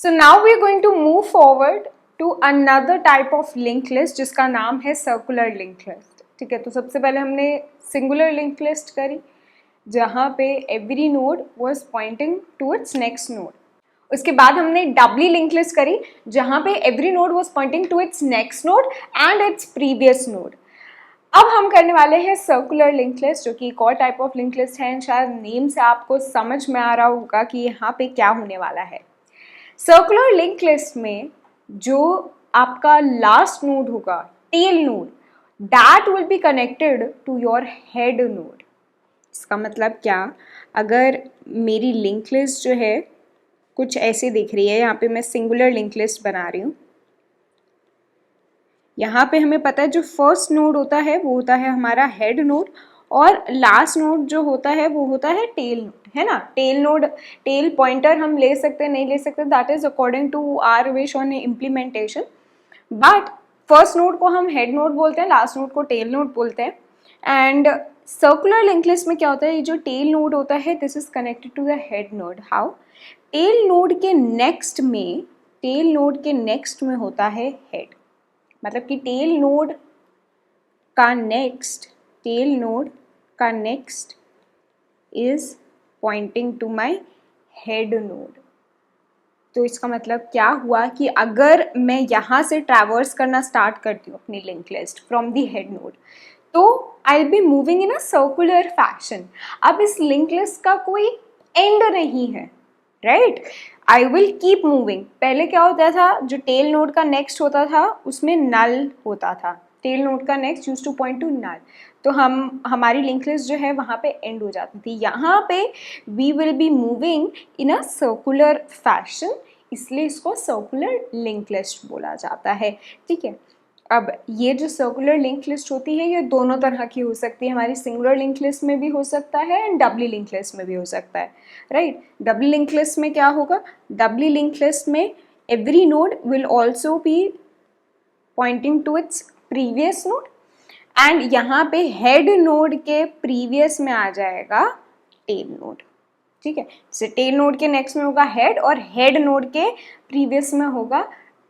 So now we are going to move forward to another type of linked list जिसका नाम है circular linked list. ठीक है, तो सबसे पहले हमने singular linked list करी जहाँ पे every node was pointing to its next node. उसके बाद हमने doubly linked list करी जहाँ पे every node was pointing to its next node and its previous node. अब हम करने वाले हैं सर्कुलर लिंक लिस्ट, जो कि एक और टाइप ऑफ लिंक लिस्ट है. शायद नेम से आपको समझ में आ रहा होगा कि यहाँ पे क्या होने वाला है. सर्कुलर लिंक लिस्ट में जो आपका लास्ट नोड होगा, tail node, that will be connected to your head node. इसका मतलब क्या, अगर मेरी लिंक लिस्ट जो है कुछ ऐसे दिख रही है, यहाँ पे मैं सिंगुलर लिंक लिस्ट बना रही हूँ. यहाँ पे हमें पता है जो फर्स्ट नोड होता है वो होता है हमारा हेड नोड, और लास्ट नोड जो होता है वो होता है टेल नोड, है ना. टेल नोड, टेल पॉइंटर हम ले सकते हैं, नहीं ले सकते, that is according to our wish on implementation. But first node को हम हेड नोड बोलते हैं, लास्ट नोड को टेल नोड बोलते हैं. एंड सर्कुलर लिंक लिस्ट में क्या होता है, ये जो टेल नोड होता है this is connected to the head node. How, tail node के नेक्स्ट में होता है हेड. मतलब कि टेल नोड का next is pointing to my head node. तो इसका मतलब क्या हुआ कि अगर मैं यहाँ से ट्रैवर्स करना स्टार्ट करती हूँ अपनी link list from the head node, तो I will be moving in a circular fashion. अब इस लिंक लिस्ट का कोई एंड नहीं है, right. I will keep moving. पहले क्या होता था, जो टेल नोड का नेक्स्ट होता था उसमें नल होता था. टेल नोड का next use to point to null, तो हमारी लिंक लिस्ट जो है वहाँ पे एंड हो जाती थी. यहाँ पे we will be moving in a circular fashion, इसलिए इसको सर्कुलर लिंक लिस्ट बोला जाता है. ठीक है, अब ये जो सर्कुलर लिंक लिस्ट होती है ये दोनों तरह की हो सकती है. हमारी सिंगुलर लिंक लिस्ट में भी हो सकता है एंड डबली लिंक लिस्ट में भी हो सकता है, राइट. डबली लिंक लिस्ट में क्या होगा, डबली लिंक लिस्ट में every node will also be pointing to its previous node, and यहाँ पे हेड नोड के प्रीवियस में आ जाएगा टेल नोड. ठीक है, जैसे टेल नोड के नेक्स्ट में होगा हेड और हेड नोड के प्रीवियस में होगा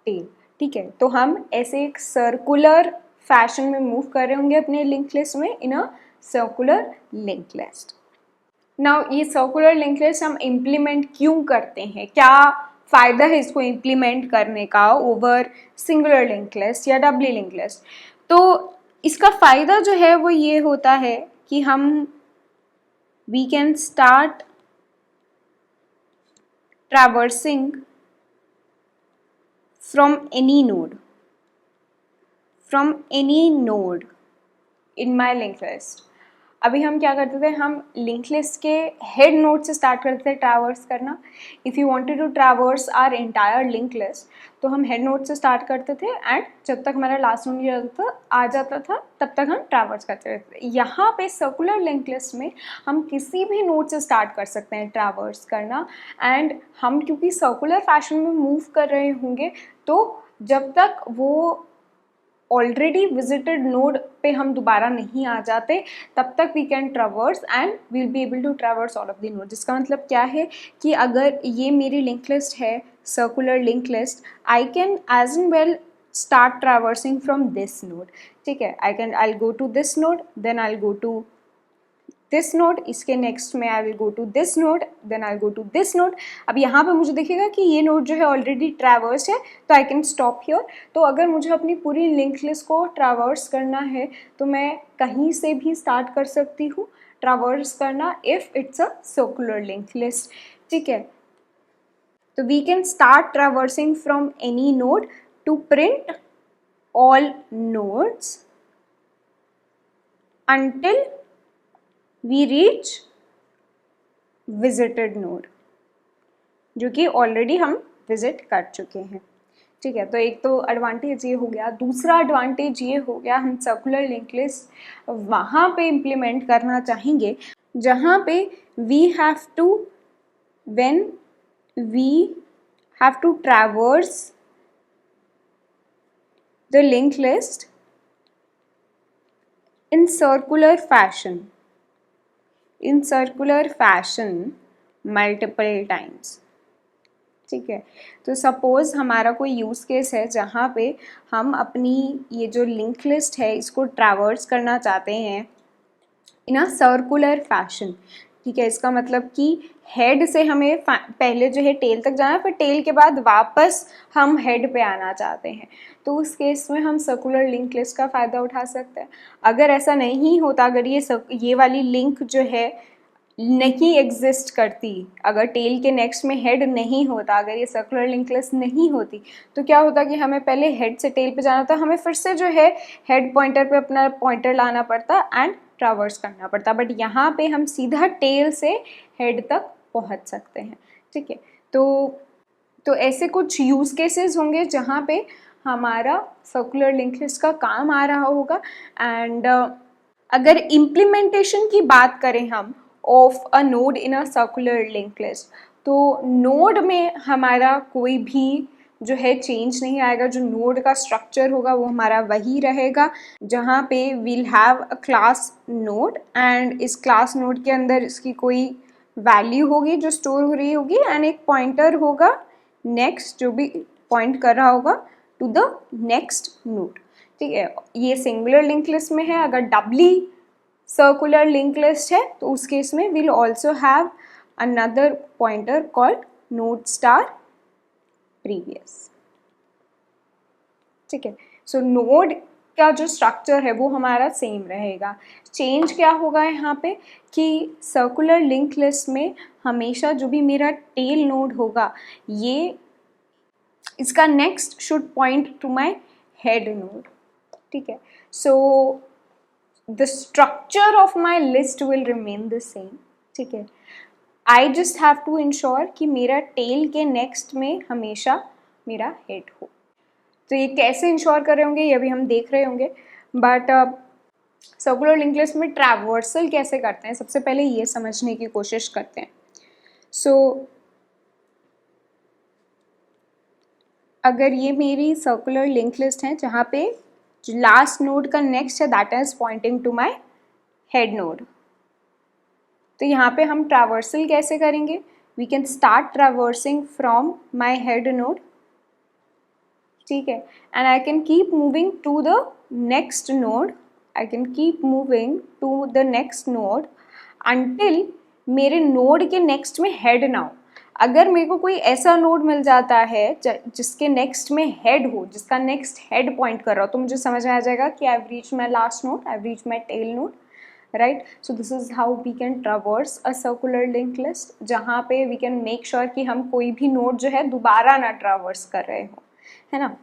टेल. ठीक है, तो हम ऐसे एक सर्कुलर फैशन में मूव कर रहे होंगे अपने लिंक लिस्ट में in a circular link list. Now ये सर्कुलर लिंक लिस्ट हम इम्प्लीमेंट क्यों करते हैं, क्या फ़ायदा है इसको इम्प्लीमेंट करने का ओवर सिंगुलर लिंक लिस्ट या डबली लिंक लिस्ट. तो इसका फ़ायदा जो है वो ये होता है कि we can start traversing from any node in my linked list. अभी हम क्या करते थे, हम लिंक लिस्ट के हेड नोड से स्टार्ट करते थे ट्रैवर्स करना. If you wanted to traverse our entire link list तो हम हेड नोड से स्टार्ट करते थे, एंड जब तक हमारा लास्ट नोड आ जाता था तब तक हम ट्रैवर्स करते रहते थे. यहाँ पे सर्कुलर लिंक लिस्ट में हम किसी भी नोड से स्टार्ट कर सकते हैं ट्रैवर्स करना, एंड हम क्योंकि सर्कुलर फैशन में मूव कर रहे होंगे तो जब तक वो ऑलरेडी विजिटेड नोड पे हम दोबारा नहीं आ जाते तब तक we can traverse and we'll be able to traverse all of the node. जिसका मतलब क्या है कि अगर ये मेरी लिंक लिस्ट है circular link list, I can as and well start traversing from this node. ठीक है, I'll go to this node, then I'll go to this node, इसके नेक्स्ट में I will go to this node, then I'll go to this node. अब यहाँ पे मुझे दिखेगा कि ये नोड जो है ऑलरेडी ट्रैवर्स है तो I can stop here. तो अगर मुझे अपनी पूरी लिंक लिस्ट को ट्रैवर्स करना है तो मैं कहीं से भी स्टार्ट कर सकती हूँ ट्रैवर्स करना if it's a circular link list. ठीक है, तो we can start traversing from any node to print all nodes until we reach visited node, जो कि ऑलरेडी हम विजिट कर चुके हैं. ठीक है, तो एक तो एडवांटेज ये हो गया. दूसरा एडवांटेज ये हो गया, हम सर्कुलर लिंक लिस्ट वहाँ पे इम्प्लीमेंट करना चाहेंगे जहाँ पे we have to traverse the linked list in circular fashion multiple times. ठीक है। तो सपोज़ हमारा कोई यूज़ केस है जहाँ पे हम अपनी ये जो लिंक लिस्ट है इसको ट्रैवर्स करना चाहते हैं इन अ सर्कुलर फैशन। ठीक है, इसका मतलब कि हेड से हमें पहले जो है टेल तक जाना है, फिर टेल के बाद वापस हम हेड पे आना चाहते हैं, तो उस केस में हम सर्कुलर लिंक लिस्ट का फ़ायदा उठा सकते हैं। अगर ऐसा नहीं होता, अगर ये वाली लिंक जो है नहीं एग्जिस्ट करती, अगर टेल के नेक्स्ट में हेड नहीं होता, अगर ये सर्कुलर लिंक लिस्ट नहीं होती, तो क्या होता कि हमें पहले हेड से टेल पे जाना था, हमें फिर से जो है हेड पॉइंटर पे अपना पॉइंटर लाना पड़ता एंड ट्रैवर्स करना पड़ता। बट यहाँ पे हम सीधा टेल से हेड तक पहुँच सकते हैं। ठीक है, तो ऐसे कुछ यूज़ केसेस होंगे जहाँ पे हमारा सर्कुलर लिंक लिस्ट का काम आ रहा होगा। एंड अगर इम्प्लीमेंटेशन की बात करें हम of a node in a circular link list, तो नोड में हमारा कोई भी जो है चेंज नहीं आएगा। जो नोड का स्ट्रक्चर होगा वो हमारा वही रहेगा, जहाँ पे we'll have a class node and इस क्लास नोड के अंदर इसकी कोई वैल्यू होगी जो स्टोर हो रही होगी एंड एक पॉइंटर होगा नेक्स्ट जो भी पॉइंट कर रहा होगा टू द नेक्स्ट नोड। ठीक है, ये सिंगुलर लिंक लिस्ट में है। अगर डबली सर्कुलर लिंक लिस्ट है तो उस केस में we'll also have another pointer called node star previous. ठीक है, सो नोड का जो स्ट्रक्चर है वो हमारा सेम रहेगा। चेंज क्या होगा यहाँ पे कि सर्कुलर लिंक लिस्ट में हमेशा जो भी मेरा टेल नोड होगा, ये इसका next should point to my head node. ठीक है, सो the structure of my list will remain the same. ठीक है, I just have to ensure कि मेरा टेल के नेक्स्ट में हमेशा मेरा हेड हो। तो ये कैसे इंश्योर कर रहे होंगे ये अभी हम देख रहे होंगे। बट सर्कुलर लिंक लिस्ट में ट्रैवर्सल कैसे करते हैं, सबसे पहले ये समझने की कोशिश करते हैं। सो अगर ये मेरी सर्कुलर लिंक लिस्ट है जहाँ पे जो लास्ट नोड का नेक्स्ट है that is pointing to my head node, तो यहाँ पे हम ट्रैवर्सल कैसे करेंगे? We can start traversing from my head node. ठीक है, and I can keep moving to the next node, I can keep moving to the next node until मेरे node के नेक्स्ट में हेड ना हो। अगर मेरे को कोई ऐसा नोड मिल जाता है जिसके नेक्स्ट में हेड हो, जिसका नेक्स्ट हेड पॉइंट कर रहा हो, तो मुझे समझ आ जाएगा कि I have reached my last node, I have reached my tail node, right. So this is how we can traverse a circular link list, जहाँ पे वी कैन मेक श्योर कि हम कोई भी नोड जो है दोबारा ना ट्रैवर्स कर रहे हो, है ना।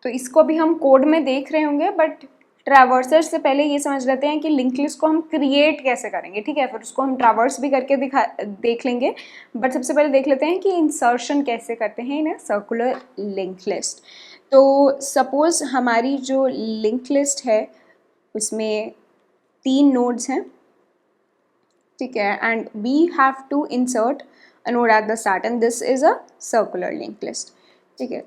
तो इसको भी हम कोड में देख रहे होंगे, बट ट्रैवर्सर से पहले ये समझ लेते हैं कि लिंक लिस्ट को हम क्रिएट कैसे करेंगे। ठीक है, फिर उसको हम ट्रैवर्स भी करके देख लेंगे, बट सबसे पहले देख लेते हैं कि इंसर्शन कैसे करते हैं इन सर्कुलर लिंक लिस्ट। तो सपोज हमारी जो लिंक लिस्ट है उसमें 3 नोड्स हैं। ठीक है, and we have to insert a node at the start and this is a circular link list. ठीक है,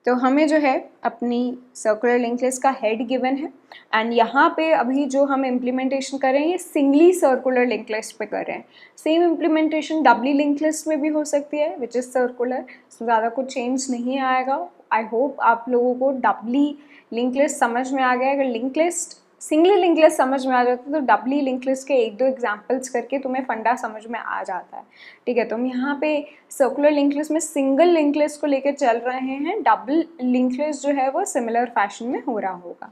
तो हमें जो है अपनी सर्कुलर लिंक लिस्ट का हेड गिवन है एंड यहाँ पे अभी जो हम इम्प्लीमेंटेशन कर रहे हैं ये सिंगली सर्कुलर लिंक लिस्ट पे कर रहे हैं। सेम इम्प्लीमेंटेशन डबली लिंक लिस्ट में भी हो सकती है विच इज़ सर्कुलर, सो ज़्यादा कुछ चेंज नहीं आएगा। आई होप आप लोगों को डबली लिंक लिस्ट समझ में आ गया। अगर link list singly link list समझ में आ जाता है तो डबली लिंक लिस्ट के 1-2 एग्जाम्पल्स करके तुम्हें फंडा समझ में आ जाता है। ठीक है, तो हम यहाँ पे सर्कुलर लिंक लिस्ट में सिंगल लिंक लिस्ट को लेकर चल रहे हैं, डबल लिंक लिस्ट जो है वो सिमिलर फैशन में हो रहा होगा।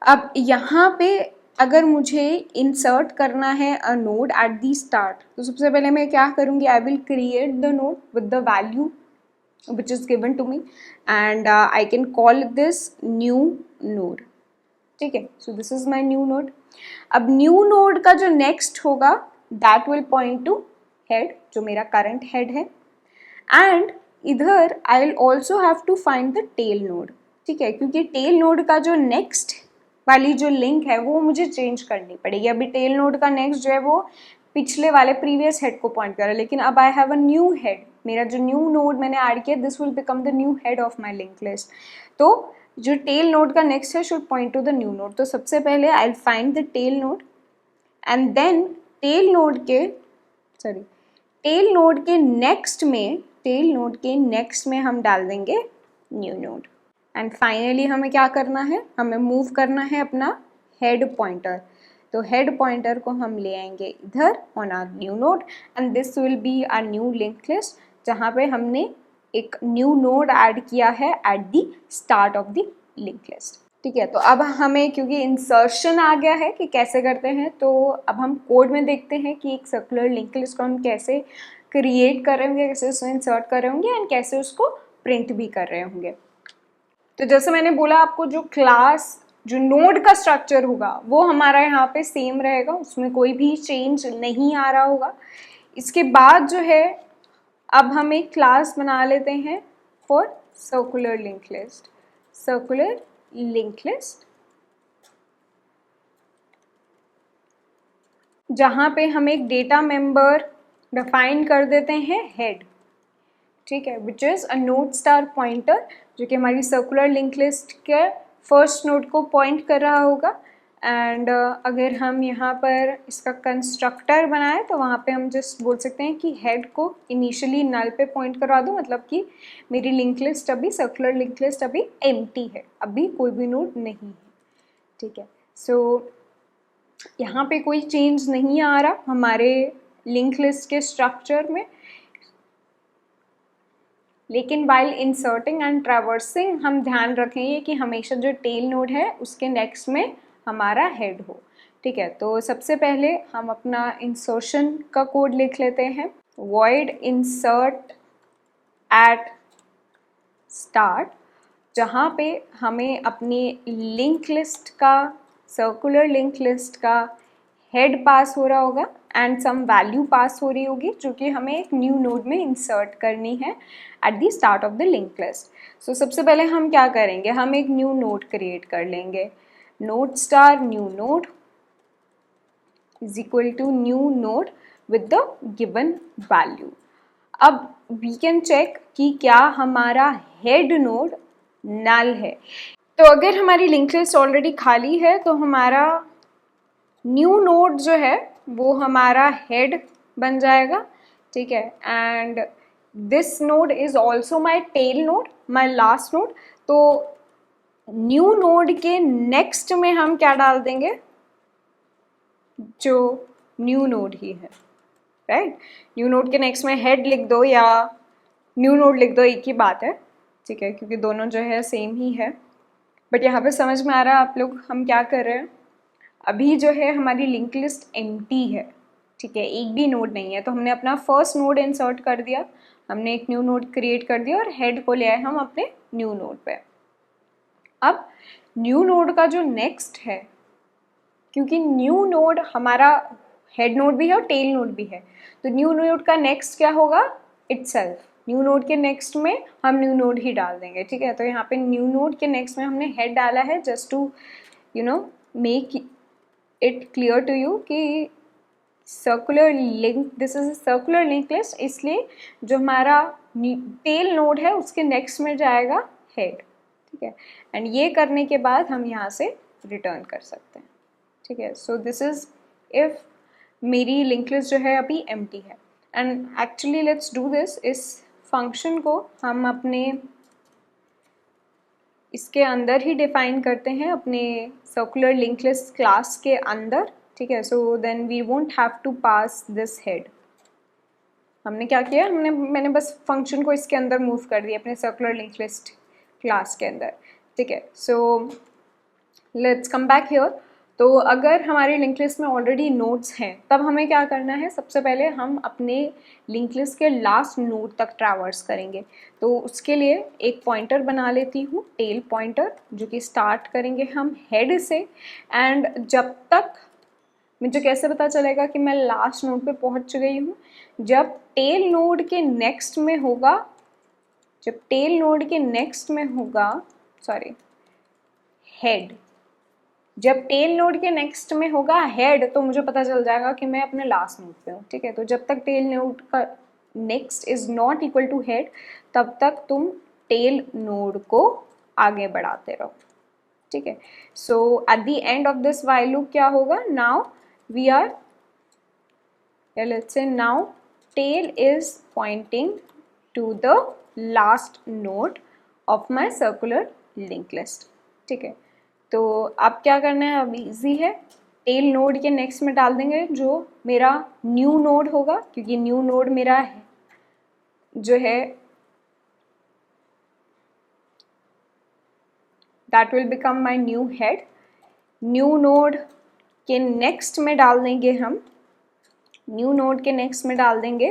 अब यहाँ पे अगर मुझे इंसर्ट करना है अ नोड एट दी स्टार्ट, तो सबसे पहले मैं क्या करूँगी, I will create the node with the value which is given to me and I can call this new node। ठीक है, so this is my new node. अब न्यू नोड का जो नेक्स्ट होगा that will point to head, जो मेरा current head है, and इधर I will also have to find the tail node. ठीक है, क्योंकि टेल नोड का जो नेक्स्ट वाली जो लिंक है वो मुझे चेंज करनी पड़ेगी। अभी टेल नोड का नेक्स्ट जो है वो पिछले वाले प्रीवियस हेड को पॉइंट कर रहा है, लेकिन अब I have a new head, मेरा जो न्यू नोड मैंने ऐड किया this will become the new head of my link list. तो जो टेल नोड का नेक्स्ट है should point to the new node. तो सबसे पहले I will find the tail node and then tail tail node के next में हम डाल देंगे न्यू नोड। एंड फाइनली हमें क्या करना है, हमें मूव करना है अपना हेड पॉइंटर। तो हेड पॉइंटर को हम ले आएंगे इधर on our new node and this will be our new link list, जहाँ पे हमने एक न्यू नोड ऐड किया है at the start of the link list. ठीक है, तो अब हमें क्योंकि इंसर्शन आ गया है कि कैसे करते हैं, तो अब हम कोड में देखते हैं कि एक सर्कुलर लिंक लिस्ट को हम कैसे क्रिएट कर रहे होंगे, कैसे उसको इंसर्ट कर रहे होंगे एंड कैसे उसको प्रिंट भी कर रहे होंगे। तो जैसे मैंने बोला आपको, जो क्लास जो नोड का स्ट्रक्चर होगा वो हमारा यहाँ पे सेम रहेगा, उसमें कोई भी चेंज नहीं आ रहा होगा। इसके बाद जो है अब हम एक क्लास बना लेते हैं for circular link list. Circular link list जहाँ पे हम एक डेटा मेंबर डिफाइन कर देते हैं हेड, ठीक है, which is a node star pointer, जो कि हमारी सर्कुलर लिंक लिस्ट के फर्स्ट नोड को पॉइंट कर रहा होगा। एंड अगर हम यहाँ पर इसका कंस्ट्रक्टर बनाए तो वहाँ पे हम जस्ट बोल सकते हैं कि हेड को इनिशियली नल पे पॉइंट करवा दो, मतलब कि मेरी लिंक लिस्ट अभी, सर्कुलर लिंक लिस्ट अभी एम्प्टी है, अभी कोई भी नोड नहीं है। ठीक है, सो यहाँ पे कोई चेंज नहीं आ रहा हमारे लिंक लिस्ट के स्ट्रक्चर में, लेकिन वाइल इंसर्टिंग एंड ट्रैवर्सिंग हम ध्यान रखेंगे कि हमेशा जो टेल नोड है उसके नेक्स्ट में हमारा हेड हो। ठीक है, तो सबसे पहले हम अपना इंसर्शन का कोड लिख लेते हैं, void insert at start, जहाँ पे हमें अपनी लिंक लिस्ट का, सर्कुलर लिंक लिस्ट का हेड पास हो रहा होगा एंड सम वैल्यू पास हो रही होगी जो कि हमें एक न्यू नोड में इंसर्ट करनी है at the start of the link list. So सबसे पहले हम क्या करेंगे, हम एक न्यू नोड क्रिएट कर लेंगे, node star new node is equal to new node with the given value. अब वी कैन चेक कि क्या हमारा हेड नोड नल है। तो अगर हमारी लिंक लिस्ट ऑलरेडी खाली है तो हमारा न्यू नोड जो है वो हमारा हेड बन जाएगा। ठीक है, and this node is also my tail node, my last node. तो न्यू नोड के नेक्स्ट में हम क्या डाल देंगे, जो न्यू नोड ही है, राइट। न्यू नोड के नेक्स्ट में हेड लिख दो या न्यू नोड लिख दो, एक ही बात है। ठीक है, क्योंकि दोनों जो है सेम ही है। बट यहाँ पे समझ में आ रहा है आप लोग हम क्या कर रहे हैं, अभी जो है हमारी लिंक लिस्ट एम्प्टी है। ठीक है, एक भी नोड नहीं है, तो हमने अपना फर्स्ट नोड इंसर्ट कर दिया, हमने एक न्यू नोड क्रिएट कर दिया और हेड को ले आए हम अपने न्यू नोड पे। अब न्यू नोड का जो नेक्स्ट है, क्योंकि न्यू नोड हमारा हेड नोड भी है और टेल नोड भी है, तो न्यू नोड का नेक्स्ट क्या होगा, इटसेल्फ। न्यू नोड के नेक्स्ट में हम न्यू नोड ही डाल देंगे। ठीक है, तो यहाँ पे न्यू नोड के नेक्स्ट में हमने हेड डाला है just to make it clear to you कि circular link, this is circular link list, इसलिए जो हमारा टेल नोड है उसके नेक्स्ट में जाएगा हेड। ठीक है, एंड ये करने के बाद हम यहाँ से रिटर्न कर सकते हैं। ठीक है, सो दिस इज इफ मेरी लिंक लिस्ट जो है अभी एम्प्टी है। And actually let's do this, इस फंक्शन को हम अपने इसके अंदर ही डिफाइन करते हैं, अपने सर्कुलर लिंक लिस्ट क्लास के अंदर। ठीक है, so then we won't have to pass this head. हमने क्या किया, मैंने बस फंक्शन को इसके अंदर मूव कर दिया अपने सर्कुलर लिंक लिस्ट क्लास के अंदर। ठीक है, so let's come back here. तो अगर हमारी लिंक लिस्ट में ऑलरेडी नोड्स हैं तब हमें क्या करना है, सबसे पहले हम अपने लिंक लिस्ट के लास्ट नोड तक ट्रैवर्स करेंगे। तो उसके लिए एक पॉइंटर बना लेती हूँ, टेल पॉइंटर, जो कि स्टार्ट करेंगे हम हेड से। एंड जब तक मुझे कैसे पता चलेगा कि मैं लास्ट नोड पे पहुँच गई हूँ, जब टेल नोड के नेक्स्ट में होगा, हेड, जब टेल नोड के नेक्स्ट में होगा हेड, तो मुझे पता चल जाएगा कि मैं अपने लास्ट नोड पे हूँ। ठीक है, तो जब तक टेल नोड का next is not equal to head, तब तक तुम टेल नोड को आगे बढ़ाते रहो। ठीक है, so at the end of this while loop क्या होगा, now we are, let's say now tail is pointing to the last node of my circular linked list. ठीक है, तो अब क्या करना है, अब इजी है, टेल नोड के नेक्स्ट में डाल देंगे जो मेरा न्यू नोड होगा, क्योंकि न्यू नोड मेरा है जो है that will become my new head. New node के नेक्स्ट में डाल देंगे हम, न्यू नोड के नेक्स्ट में डाल देंगे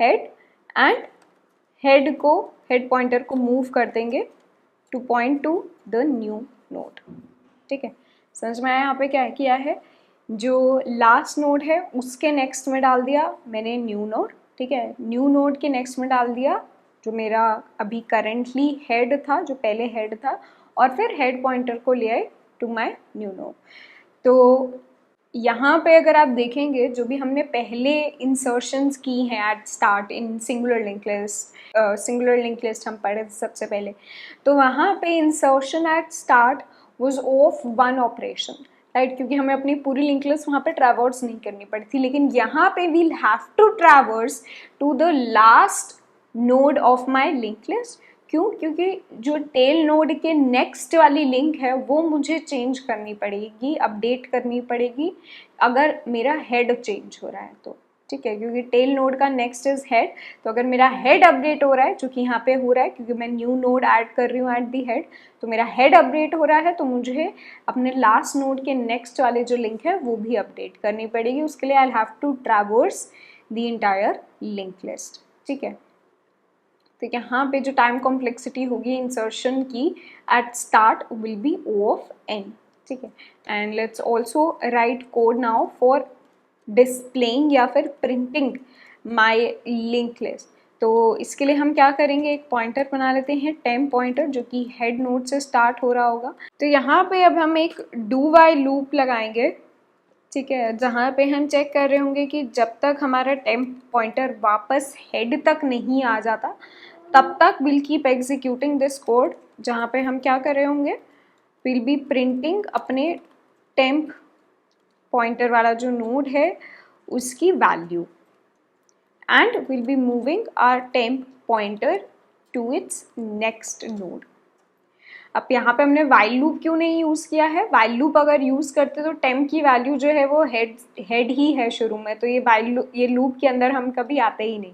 हेड, एंड हेड पॉइंटर को मूव कर देंगे to point to the new node. ठीक है, समझ में आया यहाँ पे क्या किया है, जो लास्ट नोड है उसके नेक्स्ट में डाल दिया मैंने न्यू नोड. ठीक है, न्यू नोड के नेक्स्ट में डाल दिया जो मेरा अभी करेंटली हेड था, जो पहले हेड था, और फिर हेड पॉइंटर को ले आए टू माय न्यू नोड. तो यहाँ पे अगर आप देखेंगे जो भी हमने पहले इंसर्शंस की हैं at start in singular link list हम पढ़े सबसे पहले, तो वहाँ पे insertion at start was of one operation, right, क्योंकि हमें अपनी पूरी लिंक लिस्ट वहाँ पे ट्रैवर्स नहीं करनी पड़ी थी. लेकिन यहाँ पे we'll have to traverse to the last node of my link list. क्यों? क्योंकि जो टेल नोड के नेक्स्ट वाली लिंक है वो मुझे चेंज करनी पड़ेगी, अपडेट करनी पड़ेगी अगर मेरा हेड चेंज हो रहा है तो. ठीक है, क्योंकि टेल नोड का नेक्स्ट इज हेड, तो अगर मेरा हेड अपडेट हो रहा है, जो कि यहाँ पे हो रहा है क्योंकि मैं न्यू नोड ऐड कर रही हूँ एट दी हेड, तो मेरा हेड अपडेट हो रहा है, तो मुझे अपने लास्ट नोड के नेक्स्ट वाले जो लिंक है वो भी अपडेट करनी पड़ेगी. उसके लिए I have to traverse the entire link list. ठीक है, तो यहाँ पे जो टाइम कॉम्प्लेक्सिटी होगी इंसर्शन की at start will be O of n. ठीक है, and let's also write code now for displaying या फिर प्रिंटिंग माई लिंक लिस्ट. तो इसके लिए हम क्या करेंगे, एक पॉइंटर बना लेते हैं, टेम्प पॉइंटर, जो कि हेड नोड से स्टार्ट हो रहा होगा. तो यहाँ पे अब हम एक डू वाइल लूप लगाएंगे. ठीक है, जहाँ पे हम चेक कर रहे होंगे कि जब तक हमारा टेम्प पॉइंटर वापस हेड तक नहीं आ जाता तब तक will keep executing this code, जहाँ पे हम क्या कर रहे होंगे, विल बी प्रिंटिंग अपने टेम्प पॉइंटर वाला जो नोड है उसकी value, and will be moving our temp pointer to its next node. अब यहाँ पे हमने वाइल लूप क्यों नहीं यूज़ किया है, वाइल लूप अगर यूज़ करते तो टेम्प की वैल्यू जो है वो हेड ही है शुरू में, तो ये लूप के अंदर हम कभी आते ही नहीं,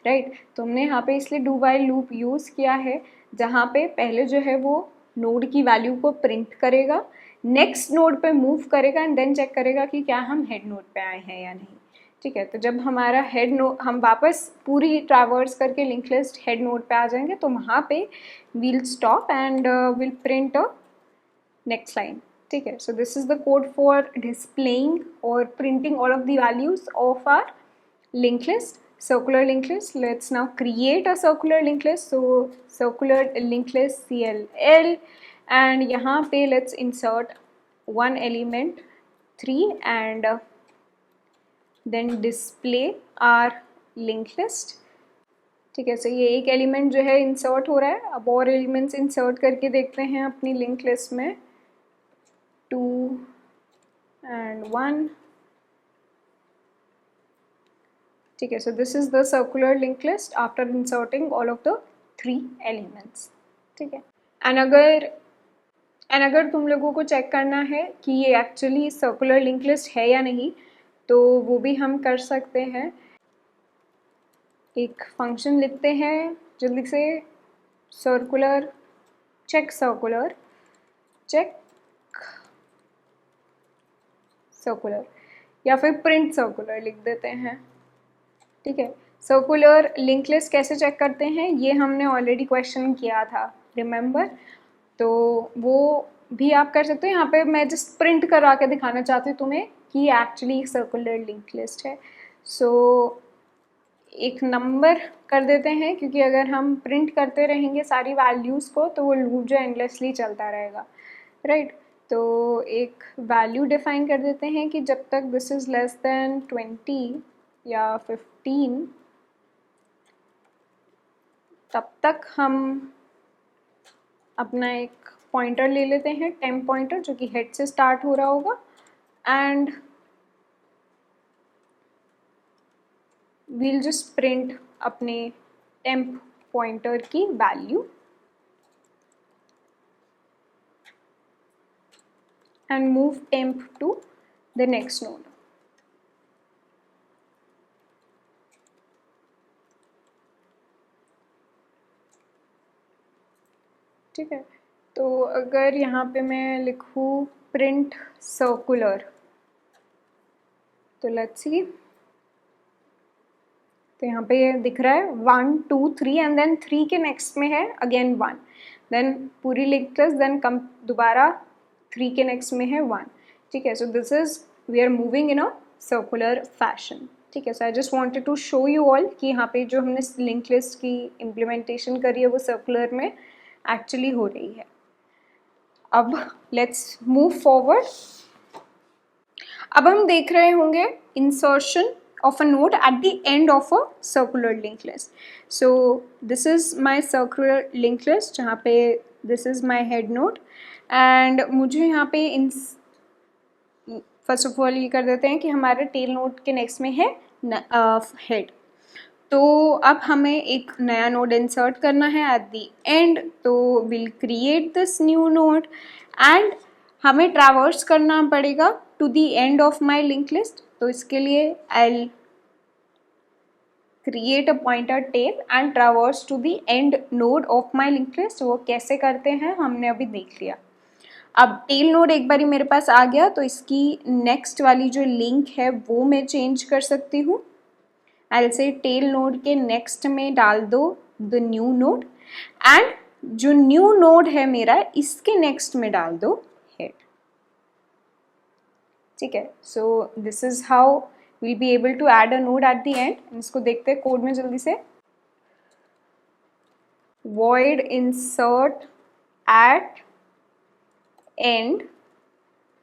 राइट. तो हमने यहाँ पे इसलिए डू वाइल लूप यूज़ किया है, जहाँ पे पहले जो है वो नोड की वैल्यू को प्रिंट करेगा, नेक्स्ट नोड पे मूव करेगा, एंड देन चेक करेगा कि क्या हम हेड नोड पे आए हैं या नहीं. ठीक है, तो जब हमारा हेड नोड, हम वापस पूरी ट्रैवर्स करके लिंक लिस्ट हेड नोड पे आ जाएंगे, तो वहाँ पे we'll stop and we'll print a next line. ठीक है, so this is the code for displaying or printing all of the values of our linked list, circular linked list. Let's now create a circular linked list. So circular linked list CLL, and यहाँ पे let's insert one element 3 and then display our linked list. ठीक है, सो ये एक element जो है insert हो रहा है. अब और एलिमेंट्स इंसर्ट करके देखते हैं अपनी लिंक लिस्ट में, 2 and 1. ठीक है, so this is the circular link list after inserting all of the 3 elements. ठीक है, एंड अगर तुम लोगों को चेक करना है कि ये एक्चुअली सर्कुलर लिंक लिस्ट है या नहीं, तो वो भी हम कर सकते हैं. एक फंक्शन लिखते हैं जल्दी से, सर्कुलर चेक सर्कुलर या फिर प्रिंट सर्कुलर लिख देते हैं. ठीक है, सर्कुलर लिंक लिस्ट कैसे चेक करते हैं ये हमने ऑलरेडी क्वेश्चन किया था, रिमेंबर, तो वो भी आप कर सकते हो. यहाँ पे मैं जस्ट प्रिंट करवा के दिखाना चाहती हूँ तुम्हें कि एक्चुअली सर्कुलर लिंक लिस्ट है. सो एक नंबर कर देते हैं, क्योंकि अगर हम प्रिंट करते रहेंगे सारी वैल्यूज़ को तो वो लूप जो एंडलेसली चलता रहेगा, राइट. तो एक वैल्यू डिफाइन कर देते हैं कि जब तक दिस इज़ लेस देन 20 या 15 तब तक हम अपना एक पॉइंटर ले लेते हैं, टेम्प पॉइंटर, जो कि हेड से स्टार्ट हो रहा होगा, एंड we'll just print अपने temp pointer की value and move temp to the next node. ठीक है, तो अगर यहाँ पे मैं लिखूँ print circular, तो let's see, तो यहाँ पे ये दिख रहा है 1 2 3 एंड देन 3 के नेक्स्ट में है अगेन 1, देन पूरी लिंक लिस्ट, देन कम दोबारा 3 के नेक्स्ट में है 1. ठीक है, so this is we are moving in a circular fashion. ठीक है, so I just wanted to show you all कि यहाँ पे जो हमने लिंक लिस्ट की इम्प्लीमेंटेशन करी है वो सर्कुलर में एक्चुअली हो रही है. अब लेट्स मूव फॉरवर्ड. अब हम देख रहे होंगे insertion of a node at the end of a circular linked list. So this is my circular linked list जहाँ पे this is my head node and मुझे यहाँ पे फर्स्ट ऑफ ऑल ये कर देते हैं कि हमारे टेल नोड के नेक्स्ट में है हेड. तो अब हमें एक नया नोड इंसर्ट करना है एट द एंड. तो will create this new node and हमें ट्रैवर्स करना पड़ेगा to the end of my link list. तो इसके लिए I create a pointer tail and traverse to the end node of my link list. वो कैसे करते हैं हमने अभी देख लिया. अब टेल नोड एक बारी मेरे पास आ गया तो इसकी नेक्स्ट वाली जो लिंक है वो मैं चेंज कर सकती हूँ. आई से टेल नोड के नेक्स्ट में डाल दो द न्यू नोड एंड जो न्यू नोड है मेरा इसके नेक्स्ट में डाल दो हेड. ठीक है, so this is how will be able to add a node at the end. इसको देखते हैं कोड में जल्दी से. void insert at end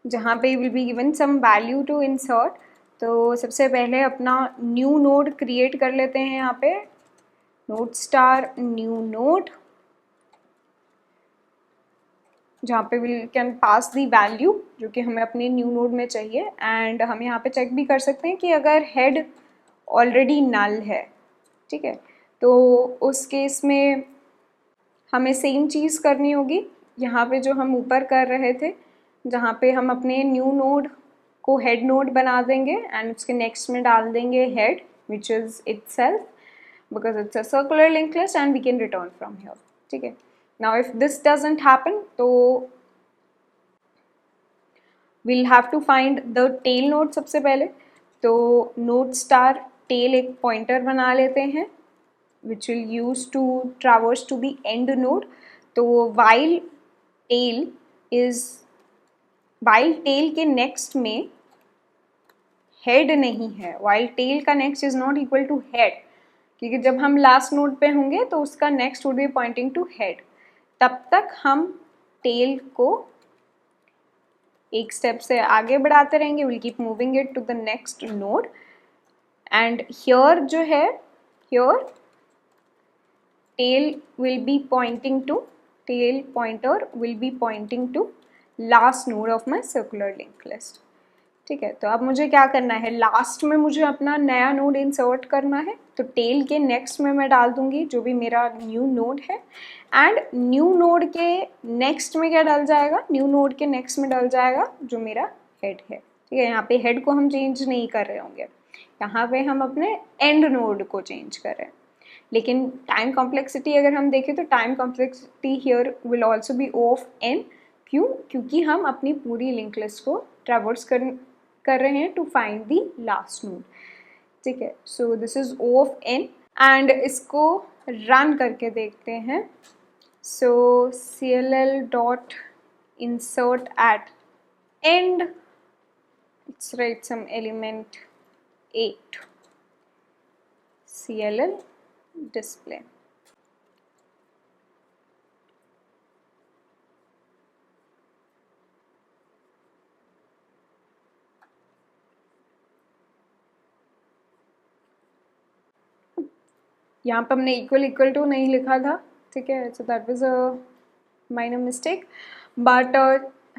जहाँ पे will be given some value to insert. तो सबसे पहले अपना न्यू नोड क्रिएट कर लेते हैं. यहाँ पे नोड स्टार न्यू नोड जहाँ पे will can pass the value जो कि हमें अपने न्यू नोड में चाहिए. एंड हम यहाँ पे चेक भी कर सकते हैं कि अगर हेड ऑलरेडी नल है, ठीक है, तो उस केस में हमें सेम चीज़ करनी होगी यहाँ पे जो हम ऊपर कर रहे थे, जहाँ पे हम अपने न्यू नोड को हेड नोड बना देंगे एंड उसके नेक्स्ट में डाल देंगे head which is itself because it's a circular linked list and we can return from here. ठीक है, now if this doesn't happen तो we'll have to find the tail node. सबसे पहले तो node star tail एक pointer बना लेते हैं which will use to traverse to the end node. तो while tail के next में head नहीं है, while tail का next is not equal to head, क्योंकि जब हम लास्ट नोड पे होंगे तो उसका next would be pointing to head. तब तक हम टेल को एक स्टेप से आगे बढ़ाते रहेंगे. Will keep moving it to the next node and here जो है here tail will be pointing to tail pointer will be pointing to last node of my circular link list. ठीक है, तो अब मुझे क्या करना है, लास्ट में मुझे अपना नया नोड इंसर्ट करना है. तो टेल के नेक्स्ट में मैं डाल दूंगी जो भी मेरा न्यू नोड है एंड न्यू नोड के नेक्स्ट में क्या डल जाएगा, न्यू नोड के नेक्स्ट में डल जाएगा जो मेरा हेड है. ठीक है, यहाँ पे हेड को हम चेंज नहीं कर रहे होंगे, यहाँ पे हम अपने एंड नोड को चेंज कर रहे हैं. लेकिन टाइम कॉम्प्लेक्सिटी अगर हम देखें तो time complexity here will also B O of n. क्यों? क्योंकि हम अपनी पूरी लिंक लिस्ट को ट्रैवर्स कर रहे हैं to find the last node. ठीक है, so this is O of n and इसको रन करके देखते हैं. So cll dot insert at end let's write some element 8 cll display. यहाँ पर हमने इक्वल टू नहीं लिखा था. ठीक है, so that was a minor mistake but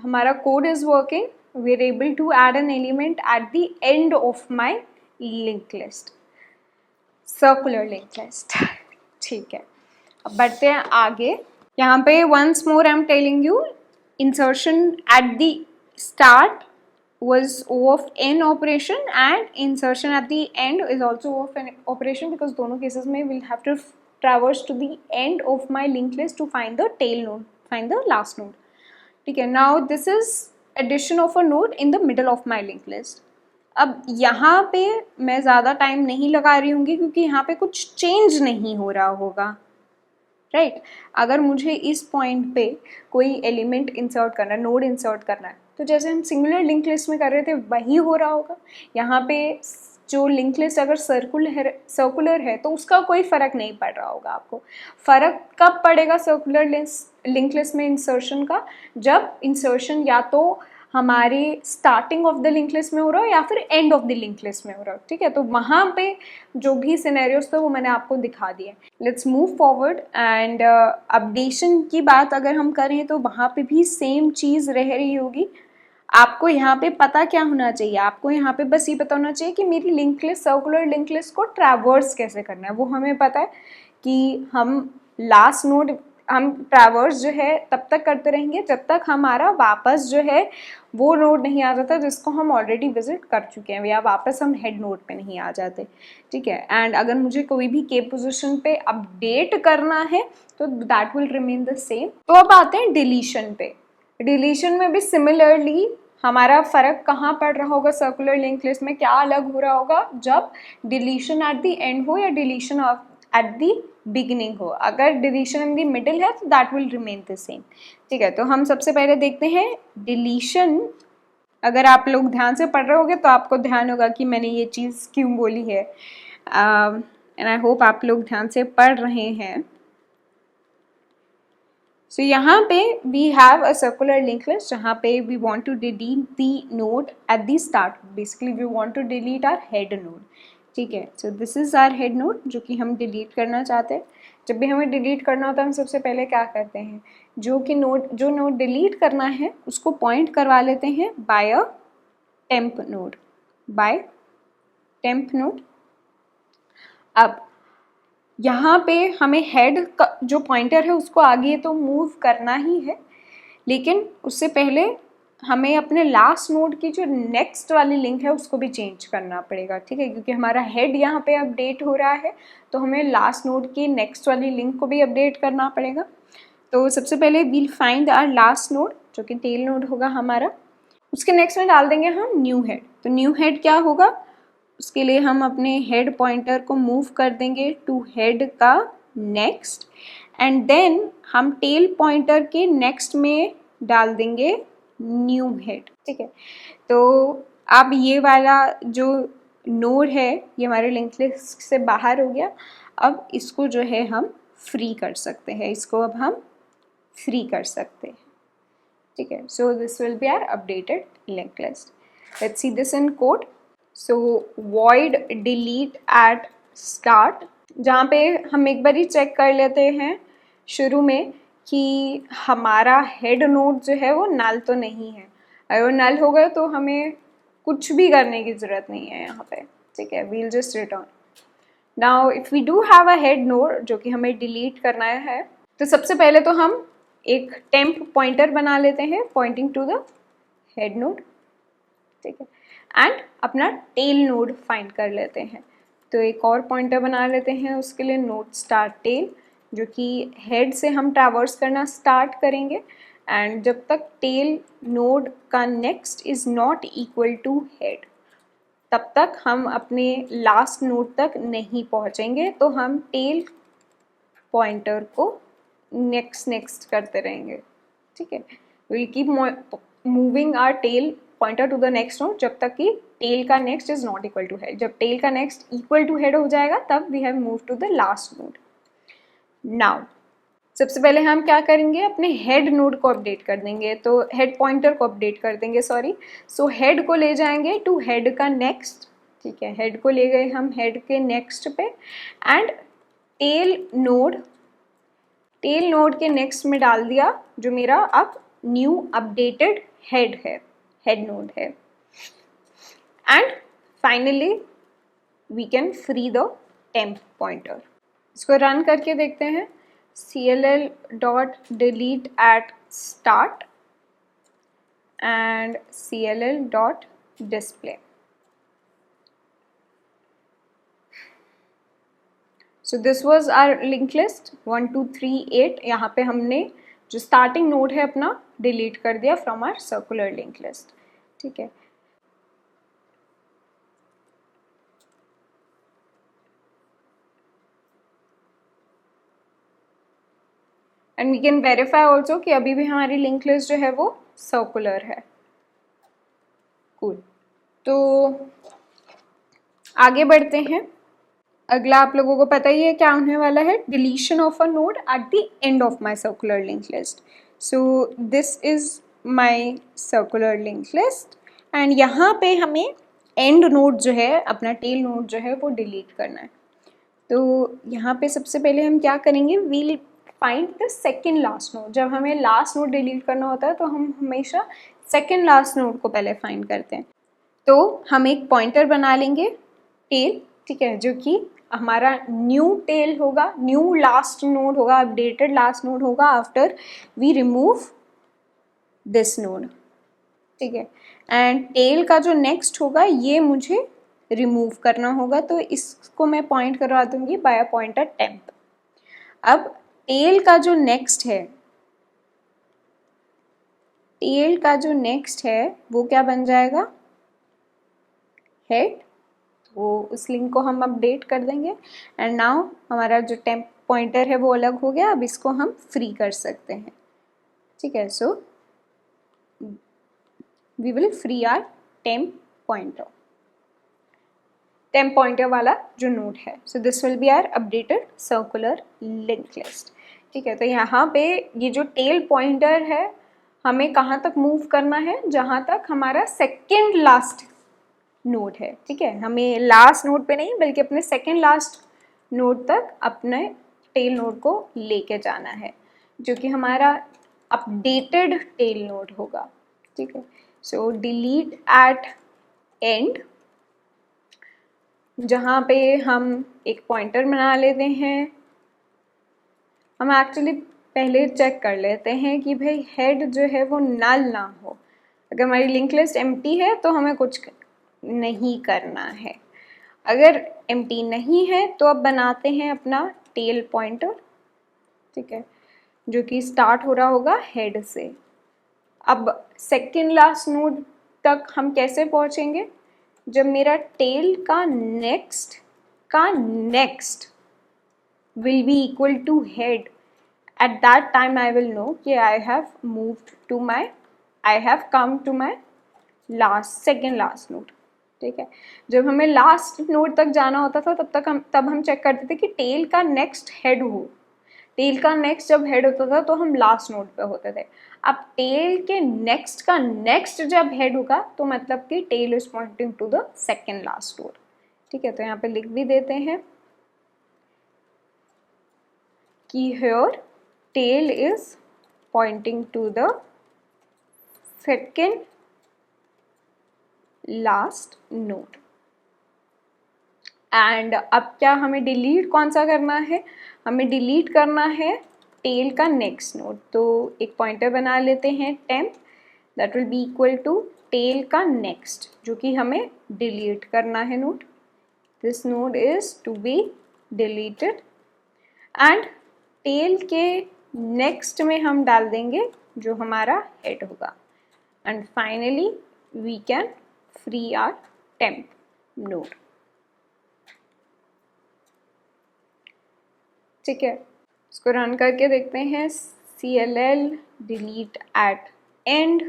हमारा code is working. We are able to add an element at the end of my link list. Circular link list. ठीक है, अब बढ़ते हैं आगे। यहाँ पे once more I am telling you, insertion at the start was O of n operation and insertion at the end is also O of n operation, because दोनों cases में we'll have to traverse to the end of my linked list to find the tail node, find the last node. ठीक है, now this is addition of a node in the middle of my linked list. अब यहाँ पे मैं ज़्यादा time नहीं लगा रही होंगी क्योंकि यहाँ पे कुछ चेंज नहीं हो रहा होगा, राइट अगर मुझे इस पॉइंट पे कोई एलिमेंट इंसर्ट करना है, नोड इंसर्ट करना है, तो जैसे हम सिंगुलर लिंक लिस्ट में कर रहे थे वही हो रहा होगा। यहाँ पे जो लिंक लिस्ट अगर सर्कुलर है तो उसका कोई फ़र्क नहीं पड़ रहा होगा आपको। फ़र्क कब पड़ेगा सर्कुलर लिंक लिस्ट में इंसर्शन का? जब इंसर्शन या तो हमारे starting of the link list में हो रहा हो या फिर end of the link list में हो रहा हो। ठीक है, तो वहाँ पे जो भी सिनेरियोस थे वो मैंने आपको दिखा दिए। Let's move forward and updation की बात अगर हम करें तो वहाँ पे भी सेम चीज़ रह रही होगी। आपको यहाँ पे पता क्या होना चाहिए, आपको यहाँ पे बस ये पता होना चाहिए कि मेरी link list, circular link list को ट्रैवर्स कैसे करना है। वो हमें पता है कि हम लास्ट नोड, हम ट्रैवर्स जो है तब तक करते रहेंगे जब तक हमारा वापस जो है वो नोड नहीं आ जाता जिसको हम ऑलरेडी विजिट कर चुके हैं, या वापस हम हेड नोड पे नहीं आ जाते। ठीक है, एंड अगर मुझे कोई भी के पोजीशन पे अपडेट करना है तो that will remain the same. तो अब आते हैं डिलीशन पे। डिलीशन में भी सिमिलरली हमारा फ़र्क कहाँ पड़ रहा होगा, सर्कुलर लिंक लिस्ट में क्या अलग हो रहा होगा जब डिलीशन एट द एंड हो या डिलीशन एट द बिगिनिंग हो। अगर डिलीशन इन द मिडिल है तो that will remain the same. ठीक है, तो हम सबसे पहले देखते हैं डिलीशन। अगर आप लोग ध्यान से पढ़ रहे होगे तो आपको ध्यान होगा कि मैंने ये चीज़ क्यों बोली है, एंड आई होप आप लोग ध्यान से पढ़ रहे हैं। So यहाँ पे we have a circular linked list जहाँ पे we want to delete the node at the start. Basically we want to delete our head node. ठीक है, so this is our head node जो कि हम delete करना चाहते हैं। जब भी हमें delete करना होता है हम सबसे पहले क्या करते हैं, जो node delete करना है उसको point करवा लेते हैं by a temp node. अब यहाँ पे हमें हेड का जो पॉइंटर है उसको आगे तो मूव करना ही है, लेकिन उससे पहले हमें अपने लास्ट नोड की जो नेक्स्ट वाली लिंक है उसको भी चेंज करना पड़ेगा। ठीक है, क्योंकि हमारा हेड यहाँ पे अपडेट हो रहा है तो हमें लास्ट नोड की नेक्स्ट वाली लिंक को भी अपडेट करना पड़ेगा। तो सबसे पहले we'll find our last node जो कि टेल नोड होगा हमारा। उसके नेक्स्ट में डाल देंगे हम न्यू हेड। तो न्यू हेड क्या होगा, उसके लिए हम अपने हेड पॉइंटर को मूव कर देंगे टू हेड का नेक्स्ट, एंड देन हम टेल पॉइंटर के नेक्स्ट में डाल देंगे न्यू हेड। ठीक है, तो अब ये वाला जो नोड है ये हमारे लिंक लिस्ट से बाहर हो गया। अब इसको जो है हम फ्री कर सकते हैं, इसको अब हम फ्री कर सकते हैं। ठीक है, so this will be our updated link list. Let's see this in code. So void delete at start, जहाँ पे हम एक बार ही चेक कर लेते हैं शुरू में कि हमारा हेड नोड जो है वो नल तो नहीं है। अगर नल हो गया तो हमें कुछ भी करने की ज़रूरत नहीं है यहाँ पे। ठीक है, we'll just return. Now if we do have a head node जो कि हमें डिलीट करना है, तो सबसे पहले तो हम एक टेम्प पॉइंटर बना लेते हैं pointing to the head node. ठीक है, एंड अपना टेल नोड फाइंड कर लेते हैं। तो एक और पॉइंटर बना लेते हैं उसके लिए, नोड स्टार्ट टेल, जो कि हेड से हम ट्रैवर्स करना स्टार्ट करेंगे, एंड जब तक टेल नोड का next is not equal to head तब तक हम अपने लास्ट नोड तक नहीं पहुंचेंगे। तो हम टेल पॉइंटर को नेक्स्ट करते रहेंगे। ठीक है, will keep moving our tail pointer to the next node जब तक कि टेल का next is not equal to head. जब टेल का नेक्स्ट इक्वल टू हेड हो जाएगा तब we have move to the last node. Now सबसे पहले हम क्या करेंगे, अपने हेड नोड को अपडेट कर देंगे, तो हेड पॉइंटर को अपडेट कर देंगे, सॉरी। सो हेड को ले जाएंगे टू हेड का नेक्स्ट। ठीक है, हेड को ले गए हम हेड के नेक्स्ट पे, एंड टेल नोड के नेक्स्ट में डाल दिया जो मेरा अब न्यू अपडेटेड हेड नोड है, and finally we can free the temp pointer. इसको रन करके देखते हैं। cll.delete at start and cll.display. So this was our linked list 1 2 3 8। यहाँ पे हमने जो स्टार्टिंग नोड है अपना डिलीट कर दिया from our circular link list. ठीक है, and we can verify also कि अभी भी हमारी लिंक लिस्ट जो है वो सर्कुलर है। कूल, तो आगे बढ़ते हैं। अगला आप लोगों को पता ही है क्या होने वाला है, deletion of a node at the end of my circular link list. So this is my circular link list and यहाँ पे हमें एंड नोड जो है, अपना टेल नोड जो है वो डिलीट करना है। तो यहाँ पे सबसे पहले हम क्या करेंगे, we'll find the second last node. जब हमें लास्ट नोड डिलीट करना होता है तो हम हमेशा सेकेंड लास्ट नोड को पहले फाइंड करते हैं। तो हम एक पॉइंटर बना लेंगे टेल, ठीक है, जो कि हमारा न्यू टेल होगा, न्यू लास्ट नोड होगा, अपडेटेड लास्ट नोड होगा after we remove this node. ठीक है, एंड टेल का जो नेक्स्ट होगा ये मुझे रिमूव करना होगा, तो इसको मैं पॉइंट करवा दूंगी बाय अ पॉइंटर टेम्प। अब टेल का जो नेक्स्ट है, टेल का जो नेक्स्ट है वो क्या बन जाएगा, हेड। तो उस लिंक को हम अपडेट कर देंगे एंड नाउ हमारा जो टेम्प पॉइंटर है वो अलग हो गया। अब इसको हम फ्री कर सकते हैं। ठीक है, so we will free our temp pointer, temp pointer वाला जो नोड है। So this will be our updated circular link list. ठीक है, तो यहाँ पे ये जो टेल पॉइंटर है हमें कहाँ तक मूव करना है, जहाँ तक हमारा सेकेंड लास्ट नोड है। ठीक है, हमें लास्ट नोड पे नहीं बल्कि अपने सेकेंड लास्ट नोड तक अपने टेल नोड को लेके जाना है, जो कि हमारा अपडेटेड टेल नोड होगा। ठीक है, सो डिलीट एट एंड, जहाँ पे हम एक पॉइंटर बना लेते हैं। हम एक्चुअली पहले चेक कर लेते हैं कि भाई हेड जो है वो नल ना हो। अगर हमारी लिंक लिस्ट एम्प्टी है तो हमें कुछ नहीं करना है। अगर एम्प्टी नहीं है तो अब बनाते हैं अपना टेल पॉइंटर। ठीक है, जो कि स्टार्ट हो रहा होगा हेड से। अब सेकेंड लास्ट नोड तक हम कैसे पहुंचेंगे, जब मेरा टेल का next will be equal to head, at that time I will know कि I have come to my second last node। ठीक है, जब हमें लास्ट नोड तक जाना होता था तब हम चेक करते थे कि टेल का नेक्स्ट हेड हो। टेल का नेक्स्ट जब हेड होता था तो हम लास्ट नोड पे होते थे। अब टेल के नेक्स्ट का नेक्स्ट जब हेड होगा तो मतलब कि tail is pointing to the second last node. ठीक है, तो यहाँ पे लिख भी देते हैं कि here tail is pointing to the second last node। And अब क्या हमें डिलीट कौन सा करना है, हमें डिलीट करना है टेल का नेक्स्ट नोड। तो एक पॉइंटर बना लेते हैं temp, that will be equal to tail का नेक्स्ट, जो कि हमें डिलीट करना है node. This node is to be deleted and tail के नेक्स्ट में हम डाल देंगे जो हमारा हेड होगा and finally we can free our temp node. ठीक है, इसको रन करके देखते हैं। cll delete at end,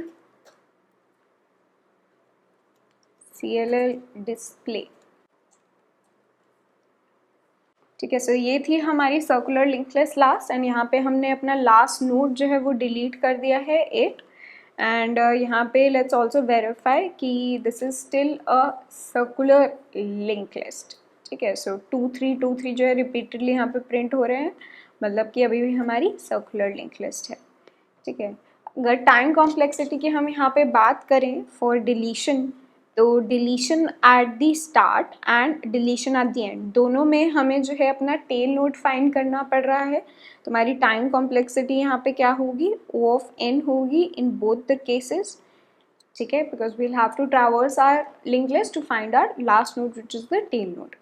cll display। ठीक है, सो ये थी हमारी circular link list last and यहाँ पे हमने अपना लास्ट नोड जो है वो डिलीट कर दिया है 8 एंड यहाँ पे लेट्स ऑल्सो वेरीफाई कि this is still a circular link list. ठीक है, सो 2 3 2 3 जो है रिपीटेडली यहाँ पे प्रिंट हो रहे हैं, मतलब कि अभी भी हमारी सर्कुलर लिंक लिस्ट है। ठीक है, अगर टाइम कॉम्प्लेक्सिटी की हम यहाँ पे बात करें फॉर डिलीशन, तो deletion eight the start and deletion eight the and, दोनों में हमें जो है अपना टेल नोड फाइंड करना पड़ रहा है। तो हमारी टाइम कॉम्प्लेक्सिटी यहाँ पे क्या होगी, O ऑफ n होगी इन बोथ द केसेस, ठीक है, because we'll have to traverse our link list to find our last node which is the tail node.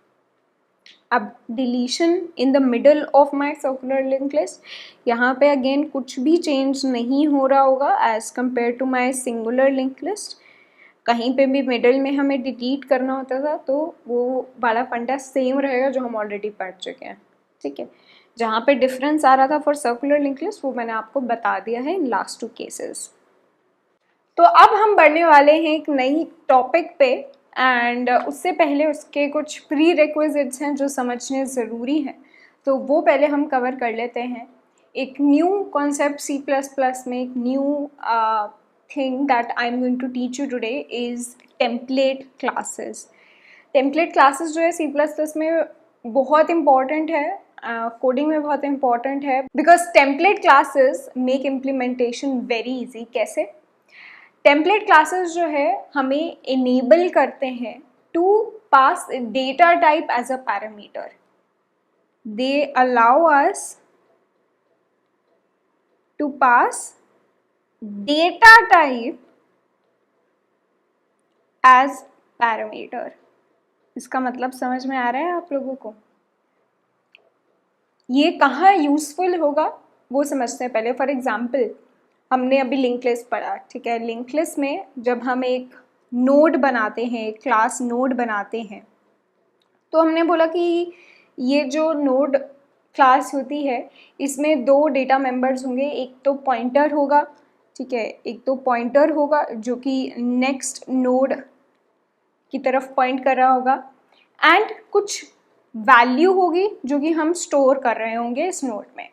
अब deletion in the middle of my circular link list, यहाँ पे again कुछ भी change नहीं हो रहा होगा as compare to my singular link list. कहीं पे भी मिडल में हमें डिलीट करना होता था तो वो वाला फंडा सेम रहेगा जो हम ऑलरेडी पढ़ चुके हैं, ठीक है। जहाँ पे डिफरेंस आ रहा था फॉर सर्कुलर लिंक लिस्ट वो मैंने आपको बता दिया है इन लास्ट 2 केसेस। तो अब हम बढ़ने वाले हैं एक नई टॉपिक पे, एंड उससे पहले उसके कुछ प्री रिक्विजिट्स हैं जो समझने ज़रूरी हैं, तो वो पहले हम कवर कर लेते हैं। एक न्यू कॉन्सेप्ट C++ में, एक new thing that I am going to teach you today is template classes. Template classes जो है C++ में बहुत इंपॉर्टेंट है, कोडिंग में बहुत इंपॉर्टेंट है, because template classes make implementation very easy. कैसे? टेम्पलेट क्लासेस जो है हमें इनेबल करते हैं to pass data type as a parameter. They allow us to pass data type as parameter. इसका मतलब समझ में आ रहा है आप लोगों को? ये कहाँ यूजफुल होगा वो समझते हैं पहले। फॉर एग्जाम्पल हमने अभी लिंक लिस्ट पढ़ा, ठीक है। लिंक लिस्ट में जब हम एक नोड बनाते हैं, एक क्लास नोड बनाते हैं, तो हमने बोला कि ये जो नोड क्लास होती है इसमें 2 डेटा मेंबर्स होंगे। एक तो पॉइंटर होगा, ठीक है, एक तो पॉइंटर होगा जो कि नेक्स्ट नोड की तरफ पॉइंट कर रहा होगा, एंड कुछ वैल्यू होगी जो कि हम स्टोर कर रहे होंगे इस नोड में।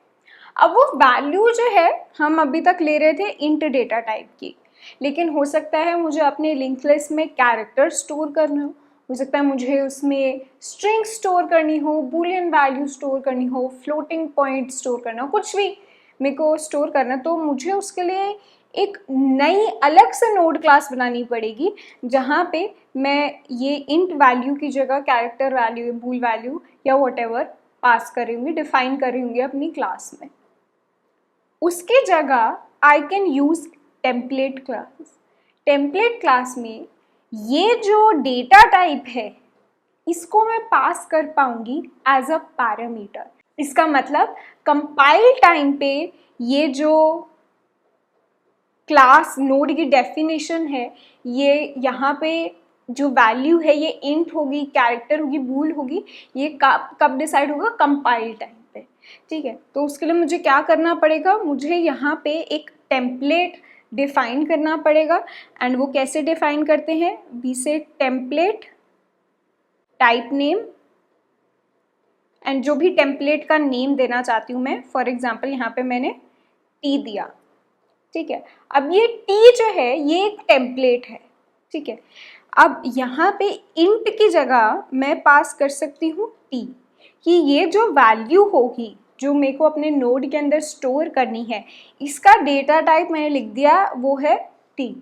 अब वो वैल्यू जो है हम अभी तक ले रहे थे इंट डेटा टाइप की, लेकिन हो सकता है मुझे अपने लिंक लिस्ट में कैरेक्टर स्टोर करना हो सकता है मुझे उसमें स्ट्रिंग स्टोर करनी हो, बूलियन वैल्यू स्टोर करनी हो, फ्लोटिंग पॉइंट स्टोर करना हो, कुछ भी मेरे को स्टोर करना, तो मुझे उसके लिए एक नई अलग से नोड क्लास बनानी पड़ेगी जहाँ पे मैं ये इंट वैल्यू की जगह कैरेक्टर वैल्यू, बूल वैल्यू या व्हाटएवर पास कर रही होंगी, डिफाइन कर रही होंगी अपनी क्लास में। उसके जगह I can use template class. Template class में ये जो डेटा टाइप है इसको मैं पास कर पाऊंगी एज अ पैरामीटर। इसका मतलब कंपाइल टाइम पे ये जो क्लास नोड की डेफिनेशन है, ये यहाँ पे जो वैल्यू है ये इंट होगी, कैरेक्टर होगी, बूल होगी, ये कब डिसाइड होगा? कंपाइल टाइम पे, ठीक है। तो उसके लिए मुझे क्या करना पड़ेगा? मुझे यहाँ पे एक टेम्पलेट डिफाइन करना पड़ेगा, एंड वो कैसे डिफाइन करते हैं? वी से टेम्पलेट टाइप नेम, एंड जो भी टेम्पलेट का नेम देना चाहती हूँ मैं, फॉर एग्जाम्पल यहाँ पे मैंने टी दिया, ठीक है। अब ये टी जो है ये एक टेम्पलेट है, ठीक है। अब यहाँ पे इंट की जगह मैं पास कर सकती हूँ टी, कि ये जो वैल्यू होगी जो मेरे को अपने नोड के अंदर स्टोर करनी है, इसका डेटा टाइप मैंने लिख दिया वो है टी।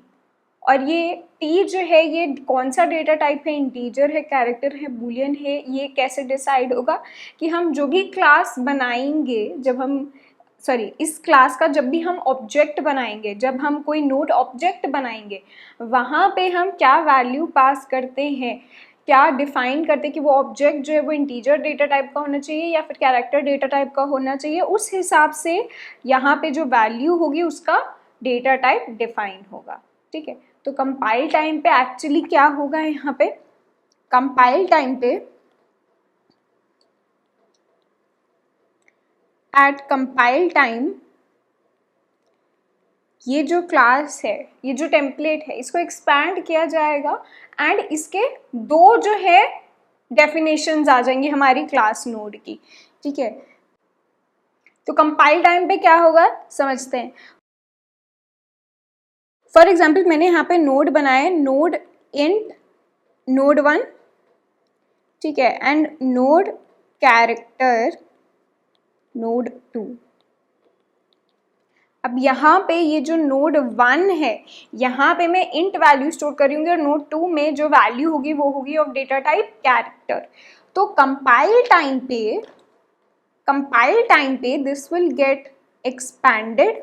और ये टी जो है ये कौन सा डेटा टाइप है? इंटीजर है, कैरेक्टर है, बूलियन है। ये कैसे डिसाइड होगा? कि हम जो भी क्लास बनाएंगे, जब हम इस क्लास का जब भी हम ऑब्जेक्ट बनाएंगे, जब हम कोई नोड ऑब्जेक्ट बनाएंगे, वहाँ पे हम क्या वैल्यू पास करते हैं, क्या डिफाइन करते हैं कि वो ऑब्जेक्ट जो है वो इंटीजर डेटा टाइप का होना चाहिए या फिर कैरेक्टर डेटा टाइप का होना चाहिए, उस हिसाब से यहाँ पे जो वैल्यू होगी उसका डेटा टाइप डिफाइन होगा, ठीक है। तो कंपाइल टाइम पे एक्चुअली क्या होगा? यहाँ पे कंपाइल टाइम पे एट कंपाइल टाइम ये जो क्लास है, ये जो टेम्पलेट है, इसको एक्सपैंड किया जाएगा, एंड इसके 2 जो है डेफिनेशंस आ जाएंगी हमारी क्लास नोड की, ठीक है। तो कंपाइल टाइम पे क्या होगा समझते हैं। फॉर एग्जाम्पल मैंने यहाँ पे नोड बनाया, नोड इंट नोड 1, ठीक है, एंड नोड कैरेक्टर नोड 2। अब यहाँ पे ये जो नोड 1 है, यहाँ पे मैं इंट वैल्यू स्टोर करूँगी और नोड 2 में जो वैल्यू होगी वो होगी ऑफ डेटा टाइप कैरेक्टर। तो कंपाइल टाइम पे this will get expanded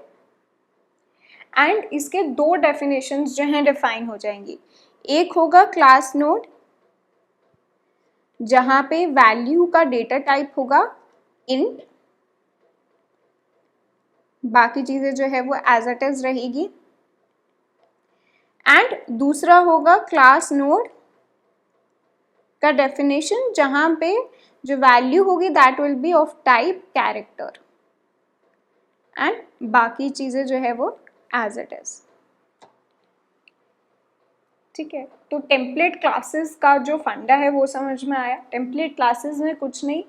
and इसके दो डेफिनेशंस जो हैं डिफाइन हो जाएंगी। एक होगा क्लास नोड, जहाँ पे वैल्यू का डेटा टाइप होगा इंट, बाकी चीजें जो है वो एज इट इज रहेगी। एंड दूसरा होगा क्लास नोड का डेफिनेशन, जहां पे जो वैल्यू होगी that will B of type character and बाकी चीजें जो है वो एज इट इज। ठीक है, तो टेम्पलेट क्लासेस का जो फंडा है वो समझ में आया। टेम्पलेट क्लासेस में कुछ नहीं,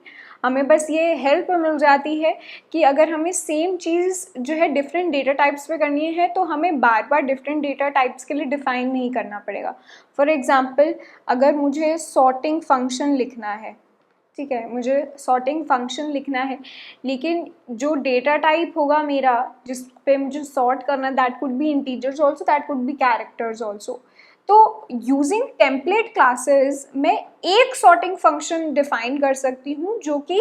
हमें बस ये हेल्प मिल जाती है कि अगर हमें सेम चीज़ जो है डिफरेंट डेटा टाइप्स पे करनी है तो हमें बार बार डिफरेंट डेटा टाइप्स के लिए डिफाइन नहीं करना पड़ेगा। फॉर एग्जांपल, अगर मुझे सॉर्टिंग फंक्शन लिखना है, ठीक है, मुझे सॉर्टिंग फंक्शन लिखना है, लेकिन जो डेटा टाइप होगा मेरा जिस पे मुझे सॉर्ट करना, that could be integers also, that could be characters also. तो यूजिंग टेम्पलेट क्लासेस मैं एक सॉर्टिंग फंक्शन डिफाइन कर सकती हूँ जो कि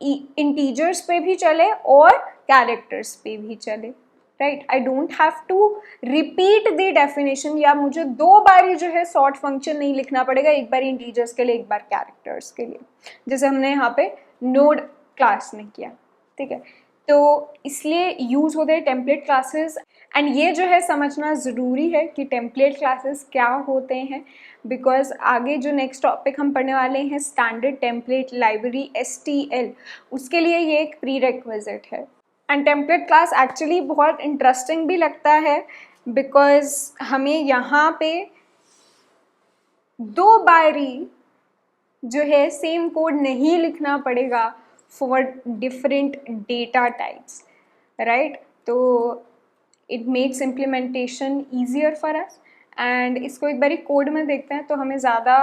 इंटीजर्स पे भी चले और कैरेक्टर्स पे भी चले, right. I don't have to repeat the definition, या मुझे दो बार जो है सॉर्ट फंक्शन नहीं लिखना पड़ेगा, एक बार इंटीजर्स के लिए एक बार कैरेक्टर्स के लिए, जैसे हमने यहाँ पे नोड क्लास में किया। ठीक है, तो इसलिए यूज होते हैं टेम्पलेट क्लासेस। एंड ये जो है समझना ज़रूरी है कि टेम्पलेट क्लासेस क्या होते हैं, बिकॉज आगे जो नेक्स्ट टॉपिक हम पढ़ने वाले हैं स्टैंडर्ड टेम्पलेट लाइब्रेरी STL, उसके लिए ये एक प्री रिक्विजिट है। एंड टेम्पलेट क्लास एक्चुअली बहुत इंटरेस्टिंग भी लगता है, बिकॉज हमें यहाँ पे दो बारी जो है सेम कोड नहीं लिखना पड़ेगा for different data types, right. तो it makes implementation easier for us. And इसको एक बारी कोड में देखते हैं तो हमें ज़्यादा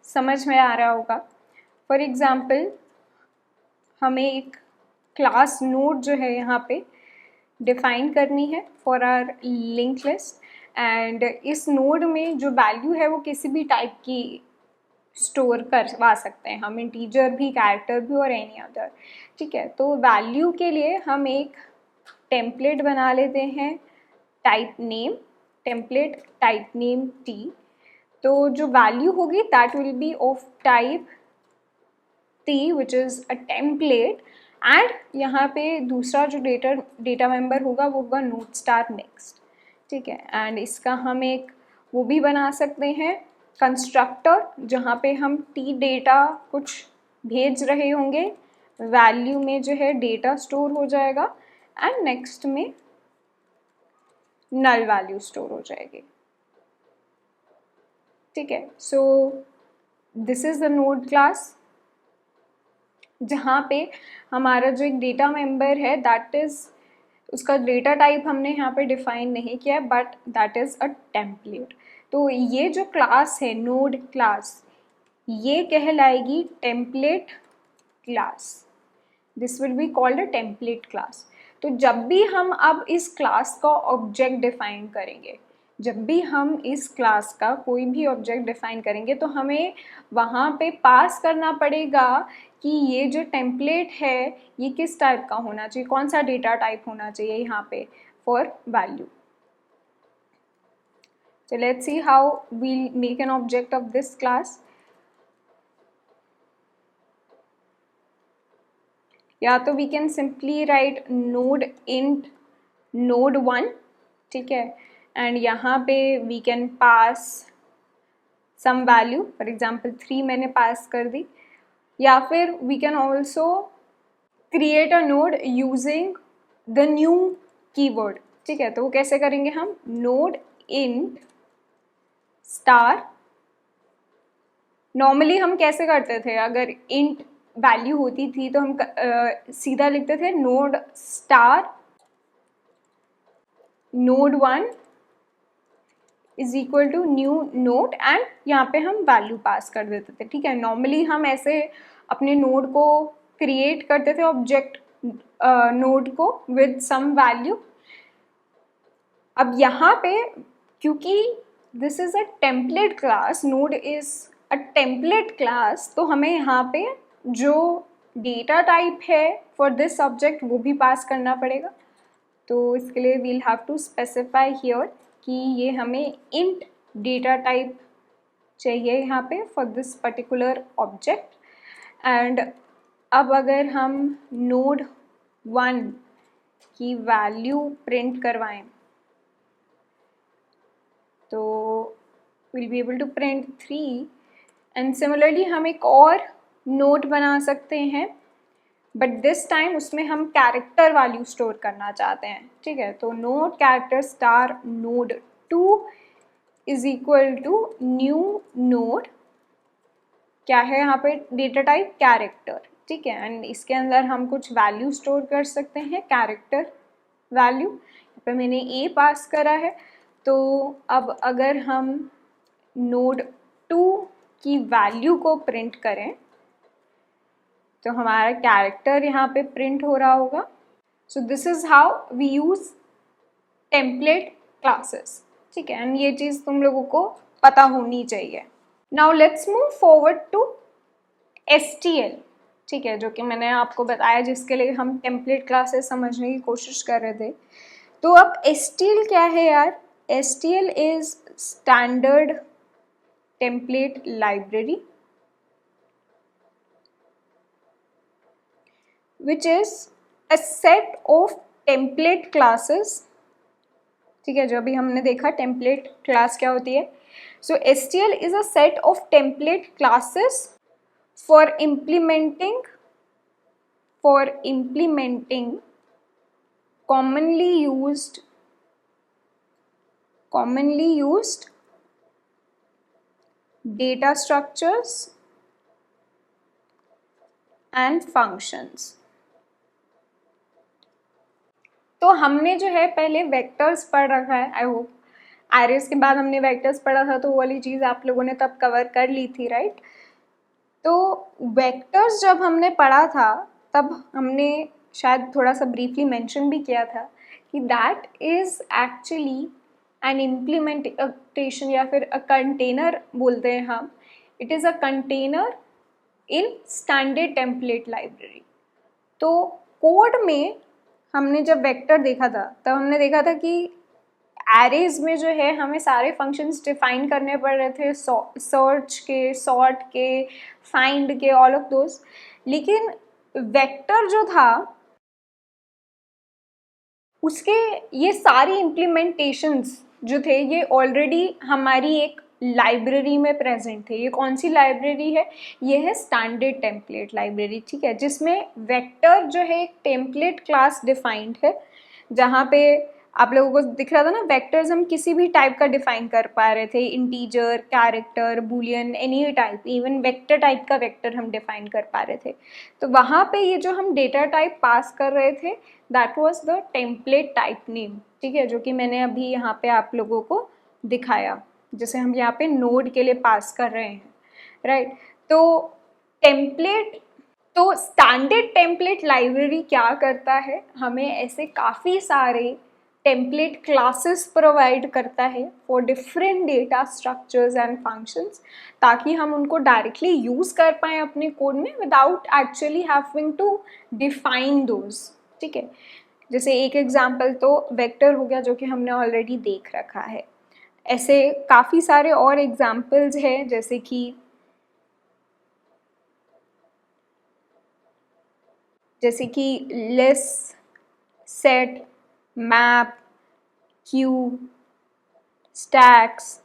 समझ में आ रहा होगा। फॉर एग्ज़ाम्पल, हमें एक क्लास नोड जो है यहाँ पे डिफाइन करनी है for our link list, and इस नोड में जो वैल्यू है वो किसी भी टाइप की स्टोर करवा सकते हैं हम, इंटीजर भी, कैरेक्टर भी और एनी अदर। ठीक है, तो वैल्यू के लिए हम एक टेम्पलेट बना लेते हैं type name, template type name t। तो जो वैल्यू होगी that will B of type t which is a template, and यहाँ पे दूसरा जो डेटा मेंबर होगा वो होगा नोट स्टार नेक्स्ट। ठीक है, एंड इसका हम एक वो भी बना सकते हैं कंस्ट्रक्टर, जहाँ पे हम t डेटा कुछ भेज रहे होंगे, वैल्यू में जो है डेटा स्टोर हो जाएगा एंड नेक्स्ट में नल वैल्यू स्टोर हो जाएगी। ठीक है, so this is the node class, जहाँ पे हमारा जो एक डेटा मेंबर है दैट इज, उसका डेटा टाइप हमने यहाँ पे डिफाइन नहीं किया, but that is a template. तो ये जो क्लास है नोड क्लास, ये कहलाएगी template class. This will be called a template class. तो जब भी हम अब इस क्लास का ऑब्जेक्ट डिफाइन करेंगे, जब भी हम इस क्लास का कोई भी ऑब्जेक्ट डिफाइन करेंगे तो हमें वहाँ पे पास करना पड़ेगा कि ये जो टेम्पलेट है ये किस टाइप का होना चाहिए, कौन सा डेटा टाइप होना चाहिए यहाँ पे for value. So let's see how we'll make an object of this class. या तो we can simply write node int node1, ठीक है, एंड यहाँ पे we can pass some value, for example 3 मैंने पास कर दी, या फिर we can also create a node using the new keyword। ठीक है, तो वो कैसे करेंगे हम, node int स्टार। नॉर्मली हम कैसे करते थे, अगर इंट वैल्यू होती थी तो हम सीधा लिखते थे node star node1 is equal to new node, and यहाँ पे हम वैल्यू पास कर देते थे। ठीक है, नॉर्मली हम ऐसे अपने नोड को क्रिएट करते थे, ऑब्जेक्ट नोड को विद सम वैल्यू, अब यहाँ पे क्योंकि this is a template class, node is a template class, तो हमें यहाँ पे जो डेटा टाइप है फॉर दिस सब्जेक्ट वो भी पास करना पड़ेगा। तो इसके लिए we'll have to specify here कि ये हमें इंट डेटा टाइप चाहिए यहाँ पे for this particular object. And अब अगर हम नोड 1 की वैल्यू प्रिंट करवाएं तो will be able to print 3। And similarly हम एक और नोड बना सकते हैं, बट दिस टाइम उसमें हम कैरेक्टर वैल्यू स्टोर करना चाहते हैं, ठीक है। तो node character star node 2 is equal to new node, क्या है यहाँ पे डेटा टाइप कैरेक्टर, ठीक है। एंड इसके अंदर हम कुछ वैल्यू स्टोर कर सकते हैं, कैरेक्टर वैल्यू। यहाँ पे मैंने ए पास करा है। तो अब अगर हम नोड 2 की वैल्यू को प्रिंट करें तो हमारा कैरेक्टर यहाँ पे प्रिंट हो रहा होगा। So this is how we use template classes, ठीक है। एंड ये चीज़ तुम लोगों को पता होनी चाहिए। Now let's move forward to STL, ठीक है, जो कि मैंने आपको बताया जिसके लिए हम टेम्पलेट क्लासेस समझने की कोशिश कर रहे थे। तो अब STL क्या है यार? STL is standard template library which is a set of template classes, ठीक है। जो अभी हमने देखा टेम्पलेट क्लास क्या होती है। सो STL is a set of template classes for implementing commonly used data structures and functions। तो हमने जो है पहले वेक्टर्स पढ़ रखा है, आई होप एरेज के बाद हमने वेक्टर्स पढ़ा था, तो वो वाली चीज़ आप लोगों ने तब कवर कर ली थी, राइट। तो वेक्टर्स जब हमने पढ़ा था तब हमने शायद थोड़ा सा ब्रीफली मेंशन भी किया था कि that is actually an implementation या फिर अ कंटेनर बोलते हैं हम। It is a container in standard template library. तो कोड में हमने जब वेक्टर देखा था तब हमने देखा था कि एरेज में जो है हमें सारे फंक्शंस डिफाइन करने पड़ रहे थे, सर्च के, सॉर्ट के, फाइंड के, ऑल ऑफ दोस। लेकिन वेक्टर जो था उसके ये सारी इम्प्लीमेंटेशंस जो थे ये ऑलरेडी हमारी एक लाइब्रेरी में प्रेजेंट थे। ये कौन सी लाइब्रेरी है? ये है स्टैंडर्ड टेम्पलेट लाइब्रेरी, ठीक है, जिसमें वेक्टर जो है एक टेम्पलेट क्लास डिफाइंड है। जहाँ पे आप लोगों को दिख रहा था ना, वेक्टर्स हम किसी भी टाइप का डिफाइन कर पा रहे थे, integer, character, Boolean, any type, even vector type का वेक्टर हम डिफाइन कर पा रहे थे। तो वहाँ पे ये जो हम डेटा टाइप पास कर रहे थे that was the template type name, ठीक है, जो कि मैंने अभी यहाँ पे आप लोगों को दिखाया, जैसे हम यहाँ पे नोड के लिए पास कर रहे हैं, राइट। तो टेम्पलेट, तो स्टैंडर्ड टेम्पलेट लाइब्रेरी क्या करता है, हमें ऐसे काफ़ी सारे टेम्पलेट क्लासेस प्रोवाइड करता है for different data structures and functions, ताकि हम उनको डायरेक्टली यूज़ कर पाएँ अपने कोड में without actually having to define those, ठीक है। जैसे एक एग्जांपल तो वेक्टर हो गया जो कि हमने ऑलरेडी देख रखा है। ऐसे काफ़ी सारे और एग्जांपल्स हैं, जैसे कि list, set, map, Q, stacks,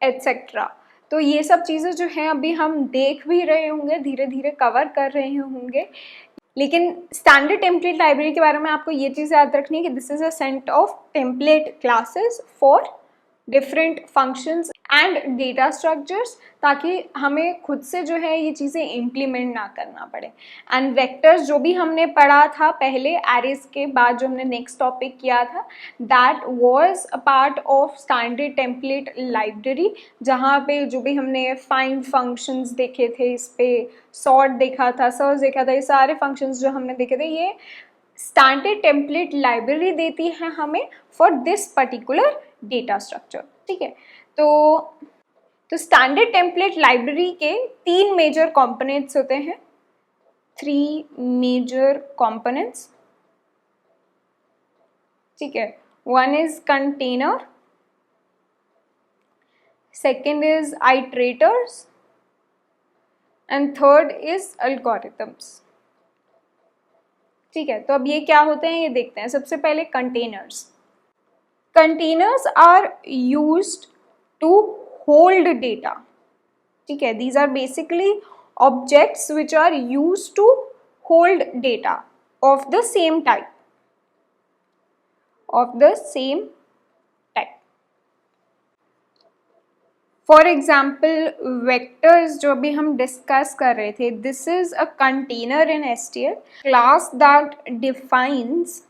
etcetera. तो ये सब चीज़ें जो हैं अभी हम देख भी रहे होंगे, धीरे धीरे कवर कर रहे होंगे। लेकिन स्टैंडर्ड टेम्पलेट लाइब्रेरी के बारे में आपको ये चीज़ याद रखनी है कि this is a set of template classes for different functions and data structures, ताकि हमें खुद से जो है ये चीज़ें इम्प्लीमेंट ना करना पड़े। एंड वेक्टर्स जो भी हमने पढ़ा था पहले एरेज के बाद, जो हमने नेक्स्ट टॉपिक किया था, that was a part of standard template library, जहाँ पे जो भी हमने फाइंड फंक्शंस देखे थे, इस पे सॉर्ट देखा था, सर्च देखा था, ये सारे फंक्शंस जो हमने देखे थे ये स्टैंडर्ड टेम्पलेट लाइब्रेरी देती है हमें for this particular data structure, ठीक है। तो स्टैंडर्ड टेम्पलेट लाइब्रेरी के 3 मेजर कंपोनेंट्स होते हैं, 3 मेजर कंपोनेंट्स, ठीक है। One is container, second is iterators and third is algorithms, ठीक है। तो अब ये क्या होते हैं ये देखते हैं। सबसे पहले containers. Containers are used to hold data, ठीक है। These are basically objects which are used to hold data of the same type, for example vectors जो अभी हम डिस्कस कर रहे थे, this is a container in STL, class that defines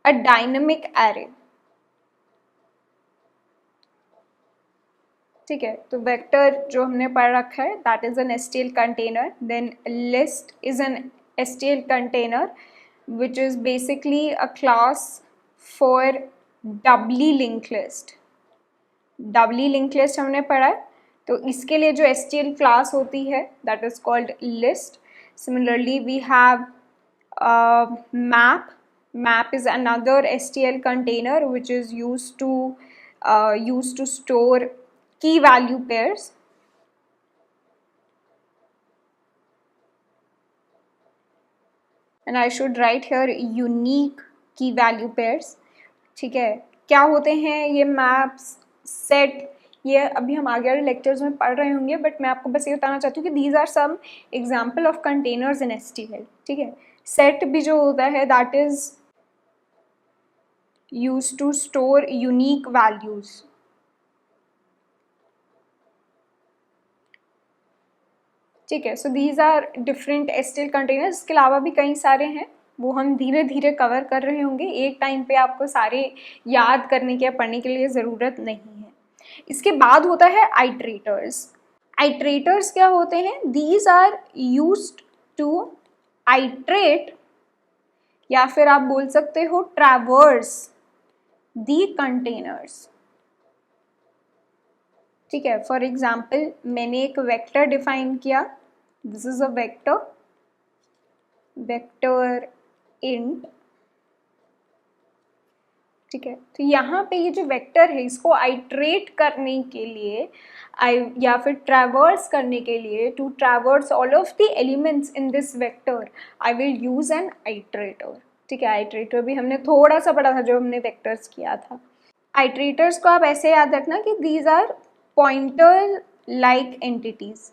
a dynamic array, ठीक है। तो वेक्टर जो हमने पढ़ रखा है that is an STL container, then list is an STL container which is basically a class for doubly linked list. doubly linked list हमने पढ़ा है, तो इसके लिए जो STL क्लास होती है that is called list. Similarly we have map is another STL container which is used to store key value pairs. And I should write here unique key value pairs, ठीक है। क्या होते हैं ये maps, set, ये अभी हम आगे वाले लेक्चर्स में पढ़ रहे होंगे, बट मैं आपको बस ये बताना चाहती हूँ कि these are some example of containers in STL, ठीक है। सेट भी जो होता है that is used to store unique values, ठीक है। So these are different STL containers. इसके अलावा भी कई सारे हैं, वो हम धीरे धीरे कवर कर रहे होंगे, एक टाइम पे आपको सारे याद करने के या पढ़ने के लिए ज़रूरत नहीं है। इसके बाद होता है आइट्रेटर्स। आइट्रेटर्स क्या होते हैं? These are used to iterate, या फिर आप बोल सकते हो ट्रैवर्स दी कंटेनर्स, ठीक है। फॉर एग्जाम्पल मैंने एक वेक्टर डिफाइन किया, this is a vector int, ठीक है। तो यहाँ पे ये जो वेक्टर है इसको आइट्रेट करने के लिए या फिर ट्रैवर्स करने के लिए, to traverse all of the elements in this vector I will use an iterator, ठीक है। आइट्रेटर भी हमने थोड़ा सा पढ़ा था जो हमने वेक्टर्स किया था। आइट्रेटर्स को आप ऐसे याद रखना कि these are pointer like entities.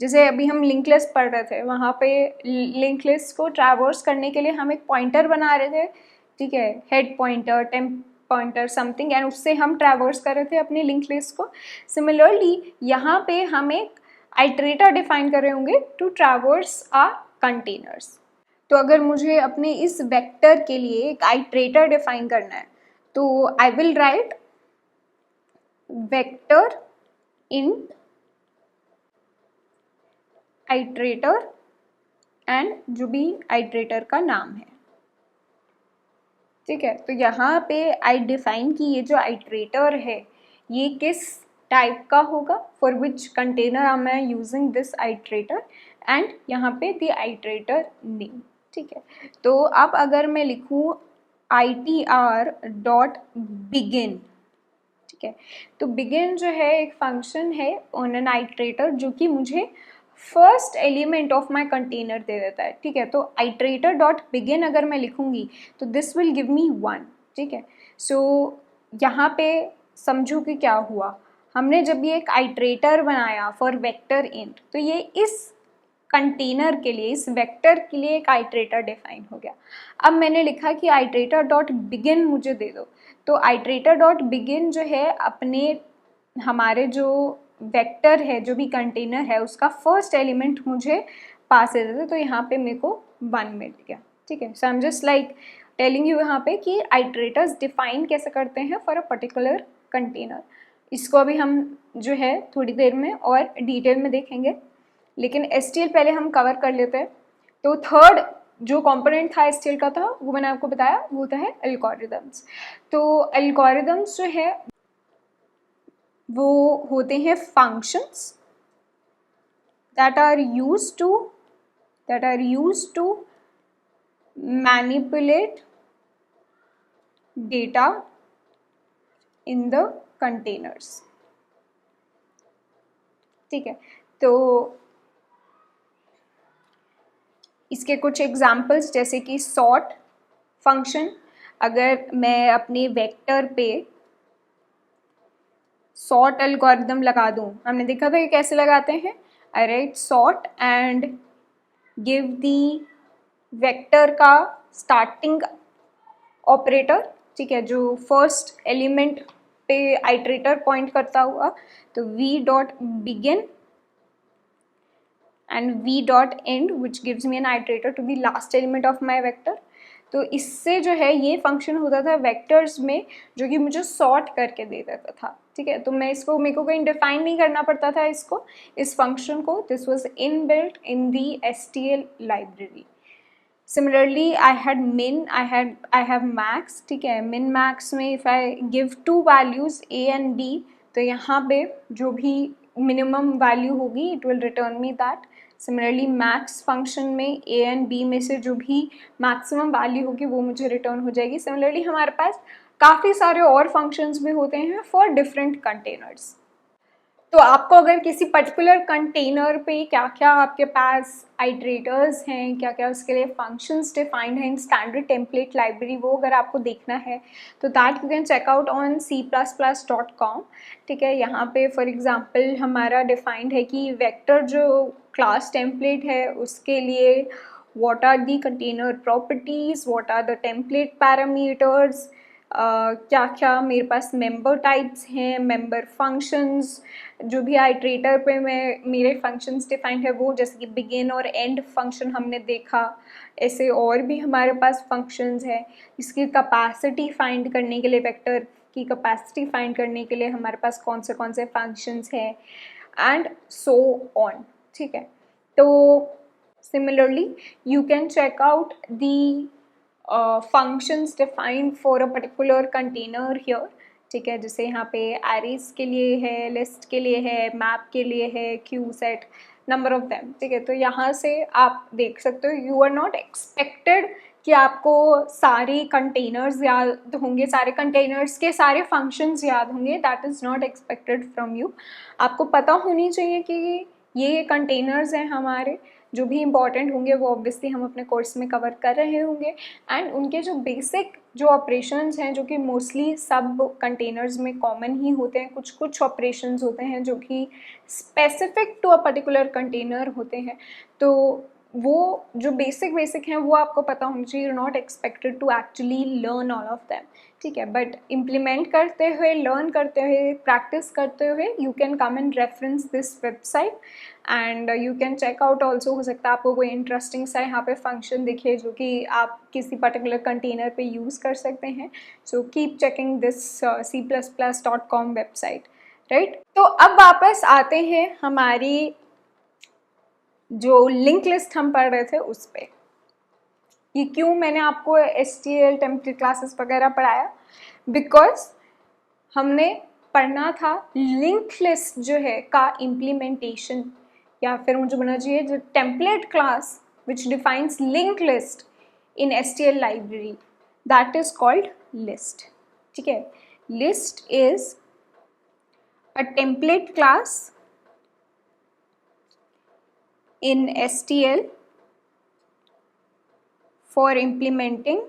जैसे अभी हम लिंक लिस्ट पढ़ रहे थे, वहाँ पे लिंक लिस्ट को ट्रैवर्स करने के लिए हम एक पॉइंटर बना रहे थे, ठीक है, head pointer, temp pointer, something, and उससे हम ट्रैवर्स कर रहे थे अपनी लिंक लिस्ट को। सिमिलरली यहाँ पे हम एक आइट्रेटर डिफाइन कर रहे होंगे टू ट्रैवर्स आ कंटेनर्स। तो अगर मुझे अपने इस वेक्टर के लिए एक आइट्रेटर डिफाइन करना है तो I will write vector in iterator and जो भी आइट्रेटर का नाम है, ठीक है। तो यहाँ पे आई डिफाइन कि ये जो आइट्रेटर है ये किस टाइप का होगा, for which container I am using this iterator, and यहाँ पे द आइट्रेटर नेम, ठीक है। तो अब अगर मैं लिखूँ itr.begin, ठीक है, तो begin जो है एक फंक्शन है ऑन एन आइट्रेटर जो कि मुझे first element of my container दे देता है, ठीक है। तो आइट्रेटर डॉट बिगिन अगर मैं लिखूंगी तो दिस विल गिव मी 1, ठीक है। सो यहाँ पे समझो कि क्या हुआ, हमने जब ये एक आइट्रेटर बनाया फॉर वेक्टर इंट, तो ये इस कंटेनर के लिए, इस वेक्टर के लिए एक आइट्रेटर डिफाइन हो गया। अब मैंने लिखा कि आइट्रेटर डॉट बिगिन मुझे दे दो, तो आइट्रेटर डॉट बिगिन जो है अपने हमारे जो वेक्टर है, जो भी कंटेनर है, उसका फर्स्ट एलिमेंट मुझे पास दे देते, तो यहाँ पे मेरे को 1 मिल गया, ठीक है। So I am just like telling you यहाँ पे कि आइट्रेटर्स डिफाइन कैसे करते हैं फॉर अ पर्टिकुलर कंटेनर। इसको अभी हम जो है थोड़ी देर में और डिटेल में देखेंगे। लेकिन STL पहले हम कवर कर लेते हैं। तो थर्ड जो कंपोनेंट था STL का था वो मैंने आपको बताया, वो होता है एल्गोरिदम्स। तो एल्गोरिदम्स जो है वो होते हैं functions that are used to manipulate data in the containers। ठीक है, तो इसके कुछ एग्जाम्पल्स जैसे कि सॉर्ट फंक्शन, अगर मैं अपने वेक्टर पे सॉर्ट एल्गोरिदम लगा दूं, हमने देखा था कि कैसे लगाते हैं। I write sort and give the vector का स्टार्टिंग ऑपरेटर, ठीक है, जो फर्स्ट एलिमेंट पे आइटरेटर पॉइंट करता हुआ, तो v dot begin and v dot end which gives me an iterator to the last element of my vector। तो इससे जो है ये फंक्शन होता था वेक्टर्स में जो कि मुझे सॉर्ट करके दे देता था। ठीक है, तो मैं इसको, मेरे को कहीं डिफाइन नहीं करना पड़ता था इसको, इस फंक्शन को। This was inbuilt in the STL library. Similarly, I had min, I have max। ठीक है, min max में if I give two values a and b, तो यहाँ पे जो भी मिनिमम वैल्यू होगी it will return me that। Similarly, max function में a and b में से जो भी मैक्सिमम वैल्यू होगी वो मुझे रिटर्न हो जाएगी। Similarly, हमारे पास काफ़ी सारे और फंक्शंस भी होते हैं फॉर डिफरेंट कंटेनर्स। तो आपको अगर किसी पर्टिकुलर कंटेनर पे क्या क्या आपके पास आइटरेटर्स हैं, क्या क्या उसके लिए फंक्शंस डिफाइंड हैं इन स्टैंडर्ड टेम्पलेट लाइब्रेरी, वो अगर आपको देखना है तो that you can check out on c++.com। ठीक है, यहाँ पे फॉर एग्जांपल हमारा डिफाइंड है कि वेक्टर जो क्लास टेम्पलेट है उसके लिए what are the container properties, what are the template parameters, क्या क्या मेरे पास मेंबर टाइप्स हैं, मेंबर फंक्शंस, जो भी आइटरेटर पे मैं मेरे फंक्शंस डिफाइंड है वो, जैसे कि बिगिन और एंड फंक्शन हमने देखा। ऐसे और भी हमारे पास फंक्शंस हैं। इसकी कैपेसिटी फाइंड करने के लिए, वेक्टर की कैपेसिटी फाइंड करने के लिए हमारे पास कौन से फंक्शंस हैं, एंड सो ऑन। ठीक है, तो similarly you can check out the functions defined for a particular container here। ठीक है, जैसे यहाँ पे एरेज के लिए है, लिस्ट के लिए है, मैप के लिए है, Q set, number of them. ठीक है, तो यहाँ से आप देख सकते हो यू आर नॉट एक्सपेक्टेड कि आपको सारे कंटेनर्स याद होंगे, सारे कंटेनर्स के सारे फंक्शंस याद होंगे। That is not expected from you. आपको पता होनी चाहिए कि ये कंटेनर्स हैं हमारे, जो भी इंपॉर्टेंट होंगे वो ऑब्वियसली हम अपने कोर्स में कवर कर रहे होंगे, एंड उनके जो बेसिक जो ऑपरेशंस हैं जो कि मोस्टली सब कंटेनर्स में कॉमन ही होते हैं, कुछ कुछ ऑपरेशंस होते हैं जो कि specific to a particular container होते हैं, तो वो जो बेसिक हैं वो आपको पता होना चाहिए। You are not expected to actually learn all of them. ठीक है, बट इम्प्लीमेंट करते हुए, लर्न करते हुए, प्रैक्टिस करते हुए you can come and reference this website and you can check out also. हो सकता है आपको कोई इंटरेस्टिंग सा यहाँ पे फंक्शन दिखे जो कि आप किसी पर्टिकुलर कंटेनर पे यूज़ कर सकते हैं। So keep checking this c++.com website, right. तो अब वापस आते हैं हमारी जो लिंक लिस्ट हम पढ़ रहे थे उस पर। ये क्यों मैंने आपको STL टेम्पलेट क्लासेस वगैरह पढ़ाया, बिकॉज हमने पढ़ना था लिंक लिस्ट जो है का इम्प्लीमेंटेशन, या फिर मुझे बोलना चाहिए जो template class which defines link list in STL library, that is called list. ठीक है, list is a template class in STL for implementing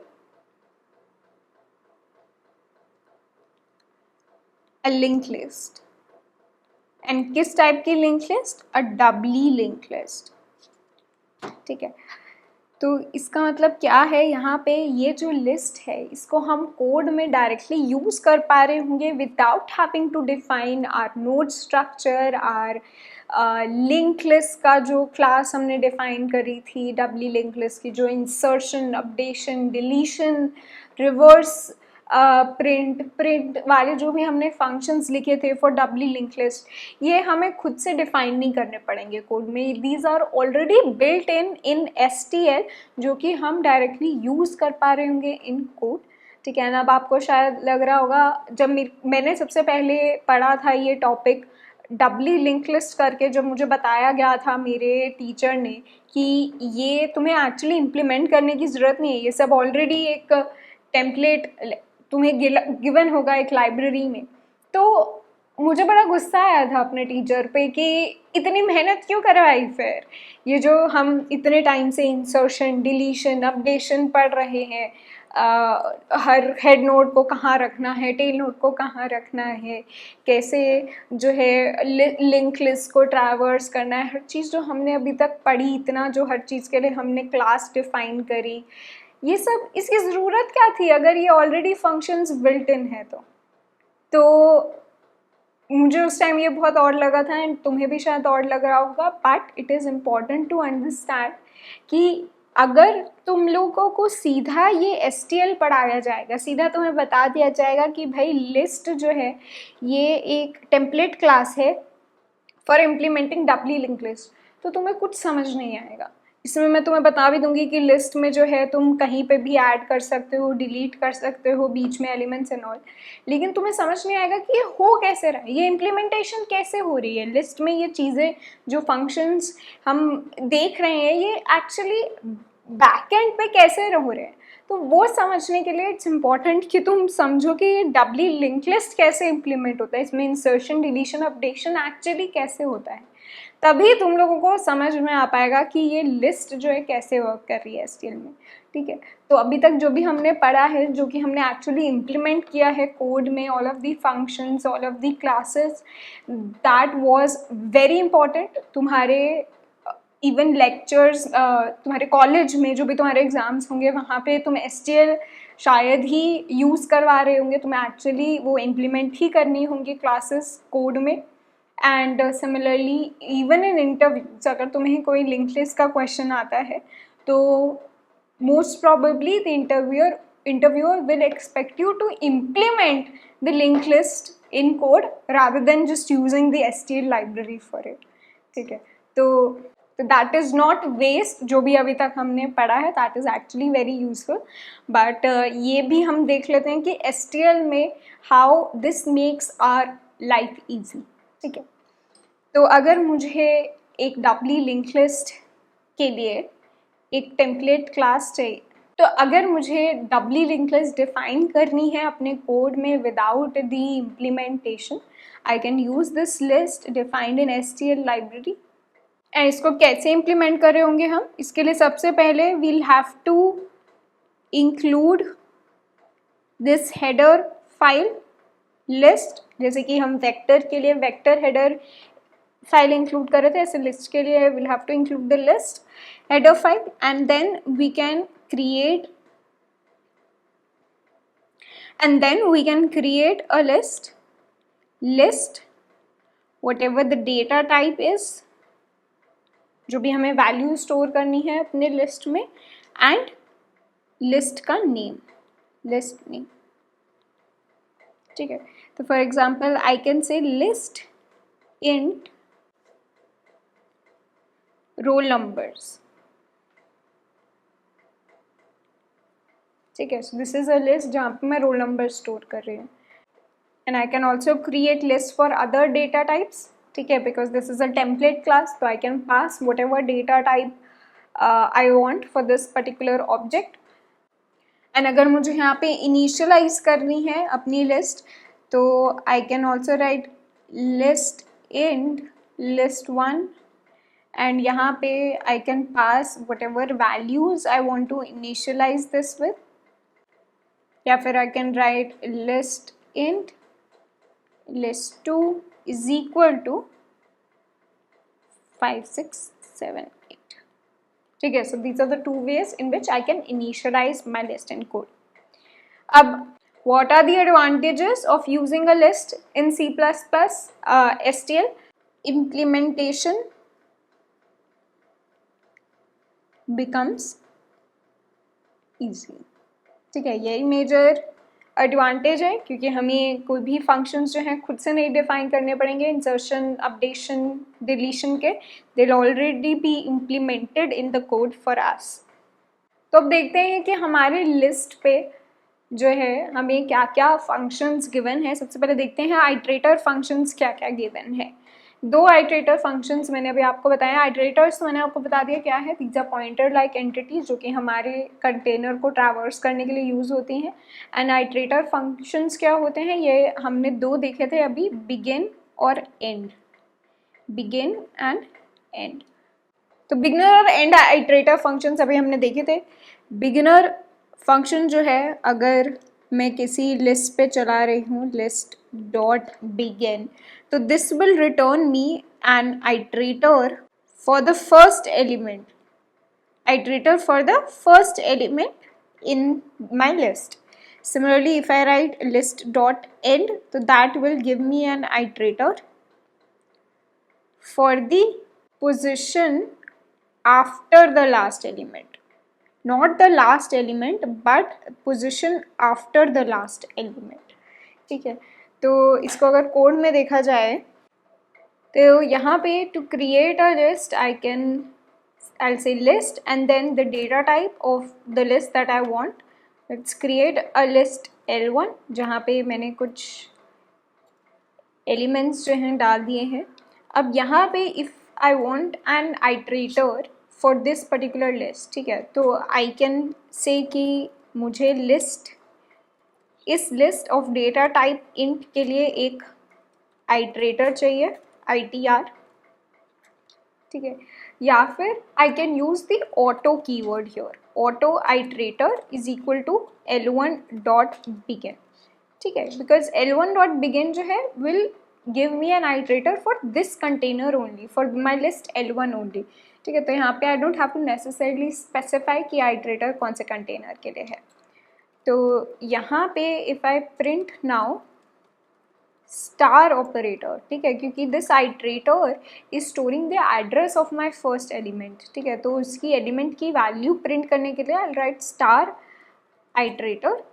a linked list। and किस टाइप की लिंक लिस्ट? अ डबली लिंक लिस्ट। ठीक है, तो इसका मतलब क्या है, यहाँ पे ये जो लिस्ट है इसको हम कोड में डायरेक्टली यूज़ कर पा रहे होंगे without having to define our node structure, our link list का जो क्लास हमने डिफाइन करी थी, डबली लिंक लिस्ट की जो insertion, updation, deletion, reverse print वाले जो भी हमने फंक्शंस लिखे थे फॉर डब्ली लिंक लिस्ट, ये हमें खुद से डिफाइन नहीं करने पड़ेंगे कोड में. These are already built in STL, जो कि हम डायरेक्टली यूज़ कर पा रहे होंगे इन कोड. ठीक है ना. अब आपको शायद लग रहा होगा, जब मैंने सबसे पहले पढ़ा था ये टॉपिक डब्ली लिंक लिस्ट करके, जब मुझे बताया गया था मेरे टीचर ने कि ये तुम्हें एक्चुअली इम्प्लीमेंट करने की ज़रूरत नहीं है, ये सब ऑलरेडी एक टेम्पलेट तुम्हें गिवन होगा एक लाइब्रेरी में, तो मुझे बड़ा गुस्सा आया था अपने टीचर पे कि इतनी मेहनत क्यों करवाई. फिर ये जो हम इतने टाइम से इंसर्शन, डिलीशन, अपडेशन पढ़ रहे हैं, हर हेड नोड को कहाँ रखना है, टेल नोड को कहाँ रखना है, कैसे जो है लिंक लिस्ट को ट्रैवर्स करना है, हर चीज़ जो हमने अभी तक पढ़ी, इतना जो हर चीज़ के लिए हमने क्लास डिफाइन करी, ये सब इसकी ज़रूरत क्या थी अगर ये ऑलरेडी फंक्शंस बिल्ट इन है. तो मुझे उस टाइम ये बहुत और लगा था, एंड तुम्हें भी शायद और लग रहा होगा. But it is important to understand कि अगर तुम लोगों को सीधा ये STL पढ़ाया जाएगा, सीधा तुम्हें बता दिया जाएगा कि भाई लिस्ट जो है ये एक टेम्पलेट क्लास है for implementing doubly link list, तो तुम्हें कुछ समझ नहीं आएगा. इसमें मैं तुम्हें बता भी दूंगी कि लिस्ट में जो है तुम कहीं पे भी ऐड कर सकते हो, डिलीट कर सकते हो बीच में एलिमेंट्स एंड ऑल, लेकिन तुम्हें समझ नहीं आएगा कि ये हो कैसे रहा है, ये इम्प्लीमेंटेशन कैसे हो रही है लिस्ट में. ये चीज़ें जो फंक्शंस हम देख रहे हैं ये एक्चुअली बैकएंड पे कैसे हो रहे हैं. तो वो समझने के लिए इट्स इम्पॉर्टेंट कि तुम समझो कि ये डब्ली लिंक लिस्ट कैसे इम्प्लीमेंट होता है, इसमें इंसर्शन, डिलीशन, अपडेशन एक्चुअली कैसे होता है. तभी तुम लोगों को समझ में आ पाएगा कि ये लिस्ट जो है कैसे वर्क कर रही है STL में. ठीक है. तो अभी तक जो भी हमने पढ़ा है, जो कि हमने एक्चुअली इम्प्लीमेंट किया है कोड में, all of the functions, all of the classes, that was very important. तुम्हारे इवन लेक्चर्स, तुम्हारे कॉलेज में जो भी तुम्हारे एग्जाम्स होंगे वहाँ पे तुम STL शायद ही यूज़ करवा रहे होंगे, तुम्हें एक्चुअली वो इम्प्लीमेंट ही करनी होंगी क्लासेस कोड में. And similarly even in interviews, अगर तुम्हें कोई लिंक लिस्ट का क्वेश्चन आता है तो most probably the interviewer will expect you to implement the linked list in code rather than just using the STL library for it. ठीक है. तो दैट इज़ नॉट वेस्ट. जो भी अभी तक हमने पढ़ा है that is actually very useful. But ये भी हम देख लेते हैं कि STL में how this makes our life easy. ठीक है. तो अगर मुझे एक डब्ली लिंक लिस्ट के लिए एक टेम्पलेट क्लास चाहिए, तो अगर मुझे डब्ली लिंक लिस्ट डिफाइन करनी है अपने कोड में without the implementation, I can use this list defined in STL library. And इसको कैसे इम्प्लीमेंट कर रहे होंगे हम, इसके लिए सबसे पहले we'll have to include this header file list. जैसे कि हम वेक्टर के लिए वेक्टर हेडर फाइल इंक्लूड कर रहे थे, ऐसे लिस्ट के लिए will have to include the list header file. And then we can create a list whatever the data type is, जो भी हमें वैल्यू स्टोर करनी है अपने लिस्ट में, एंड लिस्ट का नेम, लिस्ट नेम. ठीक है. तो for example I can say list int roll numbers. ठीक है. So this is a list जहाँ पे मैं रोल नंबर स्टोर कर रही हूँ. And I can also create list for other data types. ठीक है. Because this is a template class, तो I can pass whatever data type I want for this particular object. And अगर मुझे यहाँ पे इनिशियलाइज करनी है अपनी लिस्ट, तो I can also write list int list 1, and यहाँ पे I can pass whatever values I want to initialize this with. या फिर I can write list int list 2 is equal to 5 6 7 8. ठीक है. So these are the two ways in which I can initialize my list in code. अब what are the advantages of using a list in C++ STL? Implementation becomes easy. ठीक है. यही major advantage है क्योंकि हमें कोई भी functions जो हैं खुद से नहीं डिफाइन करने पड़ेंगे. इंसर्शन, अपडेशन, डिलीशन के they will already be implemented in the code for us. तो अब देखते हैं कि हमारे लिस्ट पे जो है हमें क्या क्या फंक्शंस गिवन है. सबसे पहले देखते हैं आइट्रेटर फंक्शंस क्या क्या गिवन है. दो आइट्रेटर फंक्शंस मैंने अभी आपको बताया. आइट्रेटर्स तो मैंने आपको बता दिया क्या है. These are pointer like entities जो कि हमारे कंटेनर को ट्रैवर्स करने के लिए यूज़ होती हैं. एंड आइट्रेटर फंक्शंस क्या होते हैं ये हमने दो देखे थे अभी, बिगिन और एंड. Begin and and. तो बिगिनर और एंड आइट्रेटर फंक्शंस अभी हमने देखे थे. बिगिनर फंक्शन जो है अगर मैं किसी लिस्ट पे चला रही हूँ, लिस्ट डॉट बिगिन, तो this will return me an iterator for the first element, iterator for the first element in my list. Similarly, if I write list dot end, so that will give me an iterator for the position after the last element. Not the last element, but position after the last element. ठीक है, तो इसको अगर code में देखा जाए तो यहाँ पे to create a list I can I'll say list and then the data type of the list that I want. Let's create a list L1 जहाँ पे मैंने कुछ elements जो हैं डाल दिए हैं. अब यहाँ पे if I want an iterator for this particular list, ठीक है, तो I can say कि मुझे इस list of data type int के लिए एक iterator चाहिए, ITR. ठीक है, या फिर I can use the auto keyword here. Auto iterator is equal to L1 dot begin. ठीक है, because L1 dot begin जो है will give me an iterator for this container only, for my list L1 only. ठीक है, तो यहाँ पे I don't have to necessarily specify कि iterator कौन से container के लिए है. तो यहाँ पे if I print now star operator, ठीक है, क्योंकि this iterator is storing the address of my first element. ठीक है, तो उसकी एलिमेंट की वैल्यू प्रिंट करने के लिए I write star iterator.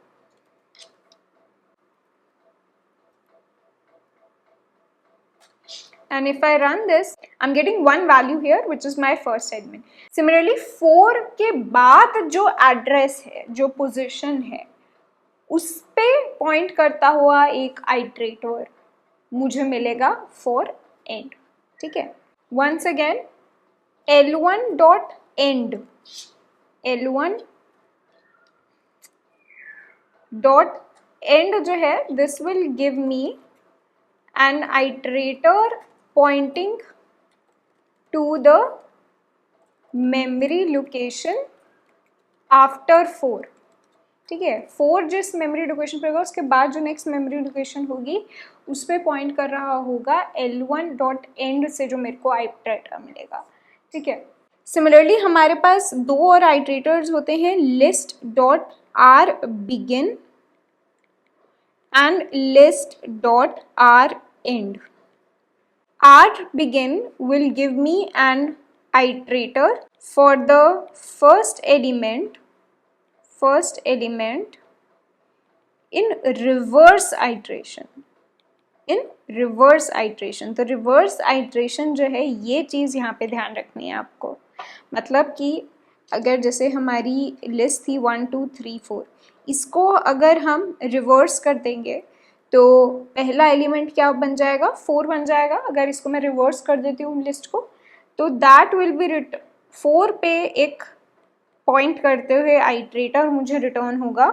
And if I run this, I'm getting one value here, which is my first element. Similarly, 4 के बाद जो एड्रेस है, जो पोजीशन है, उस पे पॉइंट करता हुआ एक आइट्रेटर मुझे मिलेगा फॉर एंड. ठीक है, once again L1 dot end, L1 dot end जो है this will give me an iterator pointing to the memory location after 4. ठीक है, 4 जिस मेमोरी लोकेशन पे होगा उसके बाद जो नेक्स्ट मेमोरी लोकेशन होगी उस पर पॉइंट कर रहा होगा L1 डॉट एंड से जो मेरे को आइट्रेटर मिलेगा. ठीक है, सिमिलरली हमारे पास दो और आइट्रेटर्स होते हैं, list dot R begin and list dot R end. R begin will give me an iterator for the first element in reverse iteration. तो रिवर्स आइट्रेशन जो है ये चीज़ यहाँ पे ध्यान रखनी है आपको. मतलब कि अगर जैसे हमारी लिस्ट थी 1 2 3 4, इसको अगर हम रिवर्स कर देंगे तो पहला एलिमेंट क्या बन जाएगा, 4 बन जाएगा. अगर इसको मैं रिवर्स कर देती हूँ लिस्ट को तो दैट विल बी 4 पे एक पॉइंट करते हुए आइट्रेटर मुझे रिटर्न होगा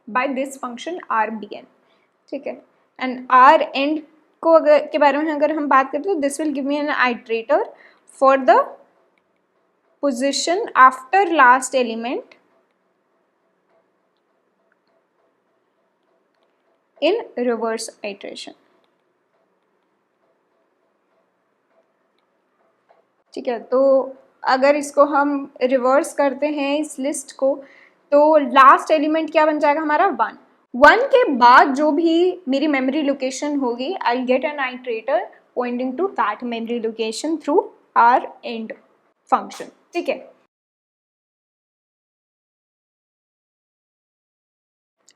by this function R begin. ठीक है, एंड आर एंड को अगर के बारे में अगर हम बात करें तो this will give me an iterator for the position after last element in reverse iteration. ठीक है, तो अगर इसको हम रिवर्स करते हैं इस लिस्ट को तो लास्ट एलिमेंट क्या बन जाएगा हमारा 1 के बाद जो भी मेरी मेमोरी लोकेशन होगी I get an iterator pointing to that memory location through R end function. ठीक है,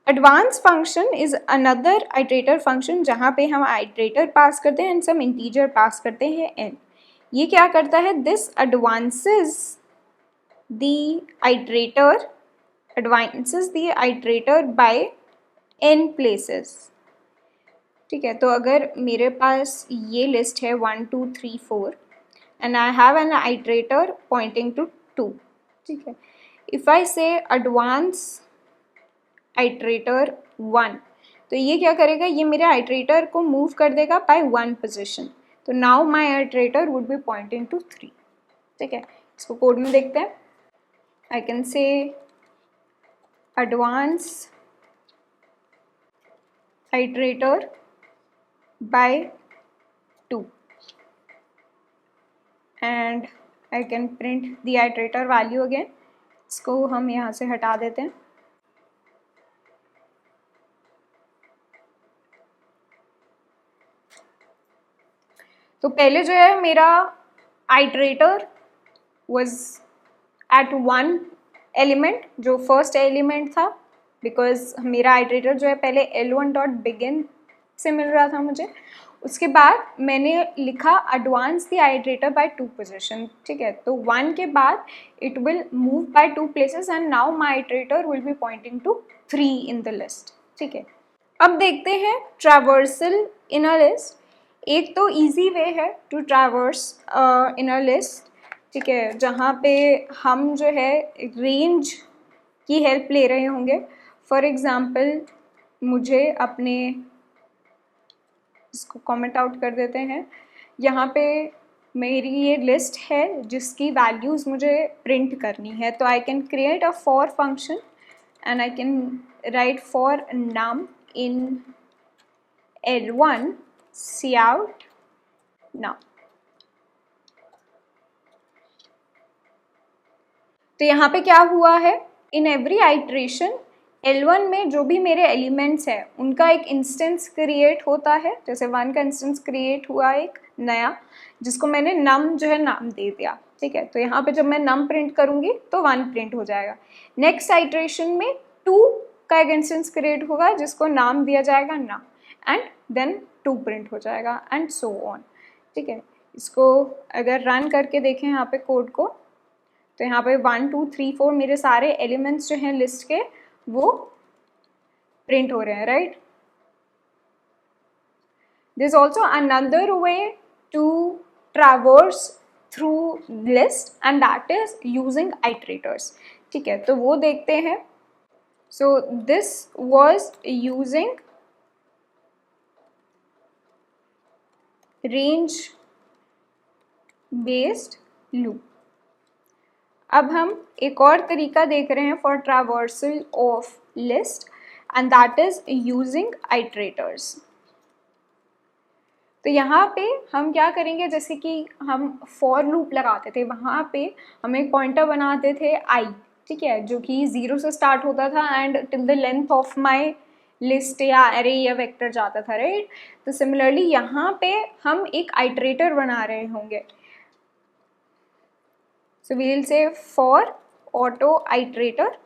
advance function is another iterator function जहाँ पे हम आइट्रेटर पास करते हैं एंड सम इंटीजर पास करते हैं एन. ये क्या करता है? This advances the iterator by n places. ठीक है, तो अगर मेरे पास ये लिस्ट है 1 2 3 4 and I have an iterator pointing to 2. ठीक है, इफ आई से एडवांस आइट्रेटर 1, तो ये क्या करेगा? ये मेरे आइट्रेटर को मूव कर देगा बाय 1 पोजिशन. तो now my iterator would be pointing to 3. ठीक है, इसको कोड में देखते हैं. I can say advance iterator by 2 and I can print the iterator value again. इसको हम यहाँ से हटा देते हैं. तो पहले जो है मेरा आइट्रेटर वाज एट 1 एलिमेंट, जो फर्स्ट एलिमेंट था, बिकॉज मेरा आइट्रेटर जो है पहले L1.begin से मिल रहा था मुझे. उसके बाद मैंने लिखा advance the iterator by 2 position. ठीक है, तो 1 के बाद it will move by 2 places and now my iterator will be pointing to 3 in the list. ठीक है, अब देखते हैं ट्रैवर्सल इन अ लिस्ट. एक तो इजी वे है to traverse in a list. ठीक है, जहाँ पे हम जो है रेंज की हेल्प ले रहे होंगे. फॉर एग्ज़ाम्पल मुझे अपने, इसको कमेंट आउट कर देते हैं. यहाँ पे मेरी ये लिस्ट है जिसकी वैल्यूज़ मुझे प्रिंट करनी है. तो I can create a for function and I can right for num in L1 cout num. तो यहाँ पे क्या हुआ है? इन एवरी आइट्रेशन L1 में जो भी मेरे एलिमेंट्स हैं उनका एक इंस्टेंस क्रिएट होता है. जैसे 1 का इंस्टेंस क्रिएट हुआ एक नया, जिसको मैंने num जो है नाम दे दिया. ठीक है, तो यहाँ पे जब मैं num प्रिंट करूँगी तो 1 प्रिंट हो जाएगा. नेक्स्ट आइट्रेशन में 2 का एक इंस्टेंस क्रिएट होगा जिसको नाम दिया जाएगा num एंड देन 2 प्रिंट हो जाएगा एंड सो ऑन. ठीक है, इसको अगर रन करके देखें यहाँ पे कोड को, तो यहाँ पे 1 2 3 4 मेरे सारे एलिमेंट्स जो हैं लिस्ट के वो प्रिंट हो रहे हैं. Right, this is also another way to traverse through list and that is using iterators. ठीक है, तो वो देखते हैं. So this was using range based loop. अब हम एक और तरीका देख रहे हैं for traversal of list and that is using iterators. तो यहाँ पे हम क्या करेंगे? जैसे कि हम फॉर लूप लगाते थे, वहाँ पे हम एक पॉइंटर बनाते थे i. ठीक है, जो कि 0 से स्टार्ट होता था and till the length of my list या अरे या वेक्टर जाता था. राइट, तो सिमिलरली यहाँ पे हम एक आइट्रेटर बना रहे होंगे. So we will say for auto iterator.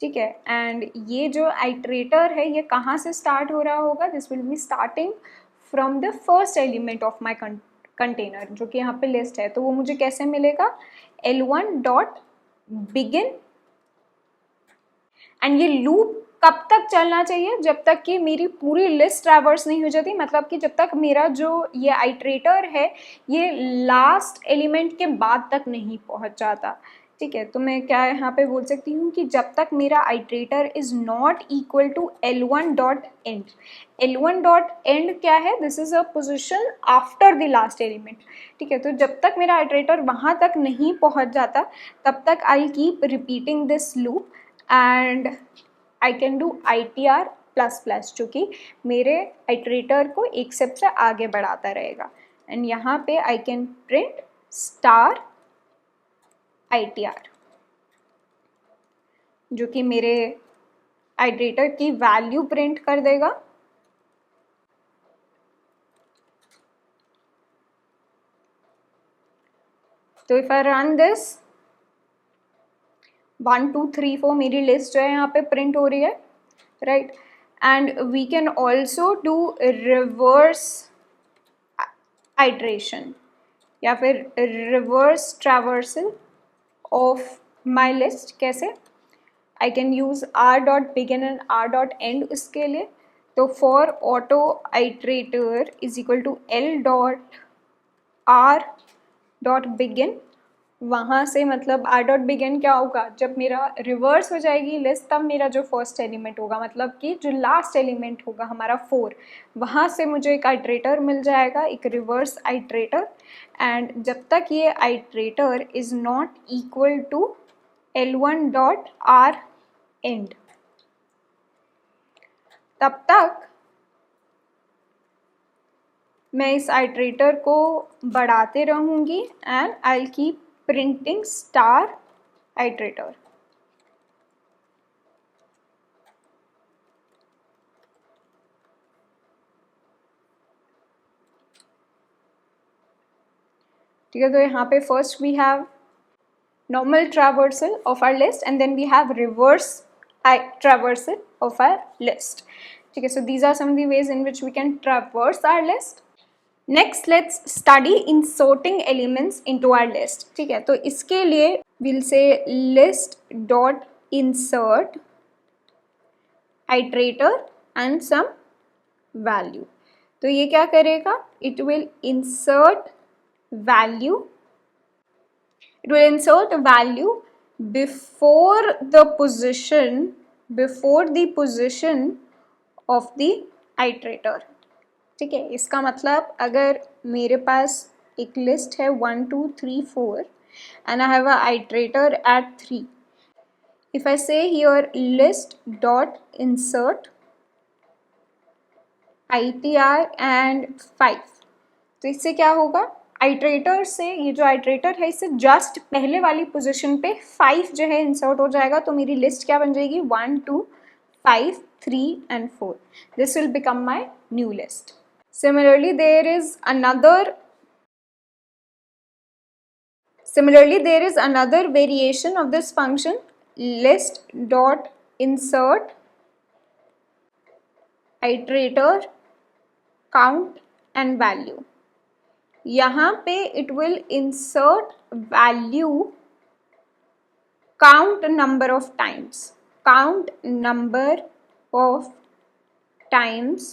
ठीक है, एंड ये जो आइट्रेटर है ये कहाँ से स्टार्ट हो रहा होगा? This will be starting from the first element of my container, जो कि यहाँ पे लिस्ट है. तो वो मुझे कैसे मिलेगा? L1.begin. एंड ये लूप कब तक चलना चाहिए? जब तक कि मेरी पूरी लिस्ट ट्रैवर्स नहीं हो जाती, मतलब कि जब तक मेरा जो ये आइट्रेटर है ये लास्ट एलिमेंट के बाद तक नहीं पहुंच जाता. ठीक है, तो मैं क्या यहाँ पे बोल सकती हूँ कि जब तक मेरा iterator is not equal to L1.end. L1.end क्या है? This is a position after the last element. ठीक है, तो जब तक मेरा आइट्रेटर वहाँ तक नहीं पहुँच जाता तब तक I keep repeating this loop and I can do ITR plus plus, जो कि मेरे आइट्रेटर को एक स्टेप से आगे बढ़ाता रहेगा. एंड यहाँ पे I can print star ITR, जो कि मेरे आइट्रेटर की वैल्यू प्रिंट कर देगा. तो इफ आई रन दिस 1 2 3 4 मेरी लिस्ट जो है यहाँ पे प्रिंट हो रही है. right? And we can also do reverse iteration या फिर reverse traversal of my list. कैसे? I can use r dot begin and r dot end उसके लिए. तो for auto iterator is equal to l dot r dot begin. वहाँ से मतलब r dot begin क्या होगा, जब मेरा रिवर्स हो जाएगी लिस्ट तब मेरा जो फर्स्ट एलिमेंट होगा, मतलब कि जो लास्ट एलिमेंट होगा हमारा 4, वहाँ से मुझे एक आइट्रेटर मिल जाएगा, एक रिवर्स आइट्रेटर. एंड जब तक ये iterator is not equal to l1 dot r end, तब तक मैं इस आइट्रेटर को बढ़ाते रहूँगी and I will keep printing star iterator. ठीक है, तो यहाँ पे first we have normal traversal of our list and then we have reverse traversal of our list. ठीक है, so these are some of the ways in which we can traverse our list. Next let's study inserting elements into our list. ठीक है, तो इसके लिए we'll say list dot insert iterator and some value. तो ये क्या करेगा, it will insert value, it will insert a value before the position of the iterator. ठीक है, इसका मतलब अगर मेरे पास एक लिस्ट है 1 2 3 4 and I have a iterator at 3. If I say here list dot insert itr and 5, तो इससे क्या होगा, आइट्रेटर से, ये जो आइट्रेटर है इससे जस्ट पहले वाली पोजीशन पे 5 जो है इंसर्ट हो जाएगा. तो मेरी लिस्ट क्या बन जाएगी, 1 2 5 3 and 4. This will become my new list. Similarly, there is another variation of this function, list dot insert iterator count and value. यहाँ पे it will insert value count number of times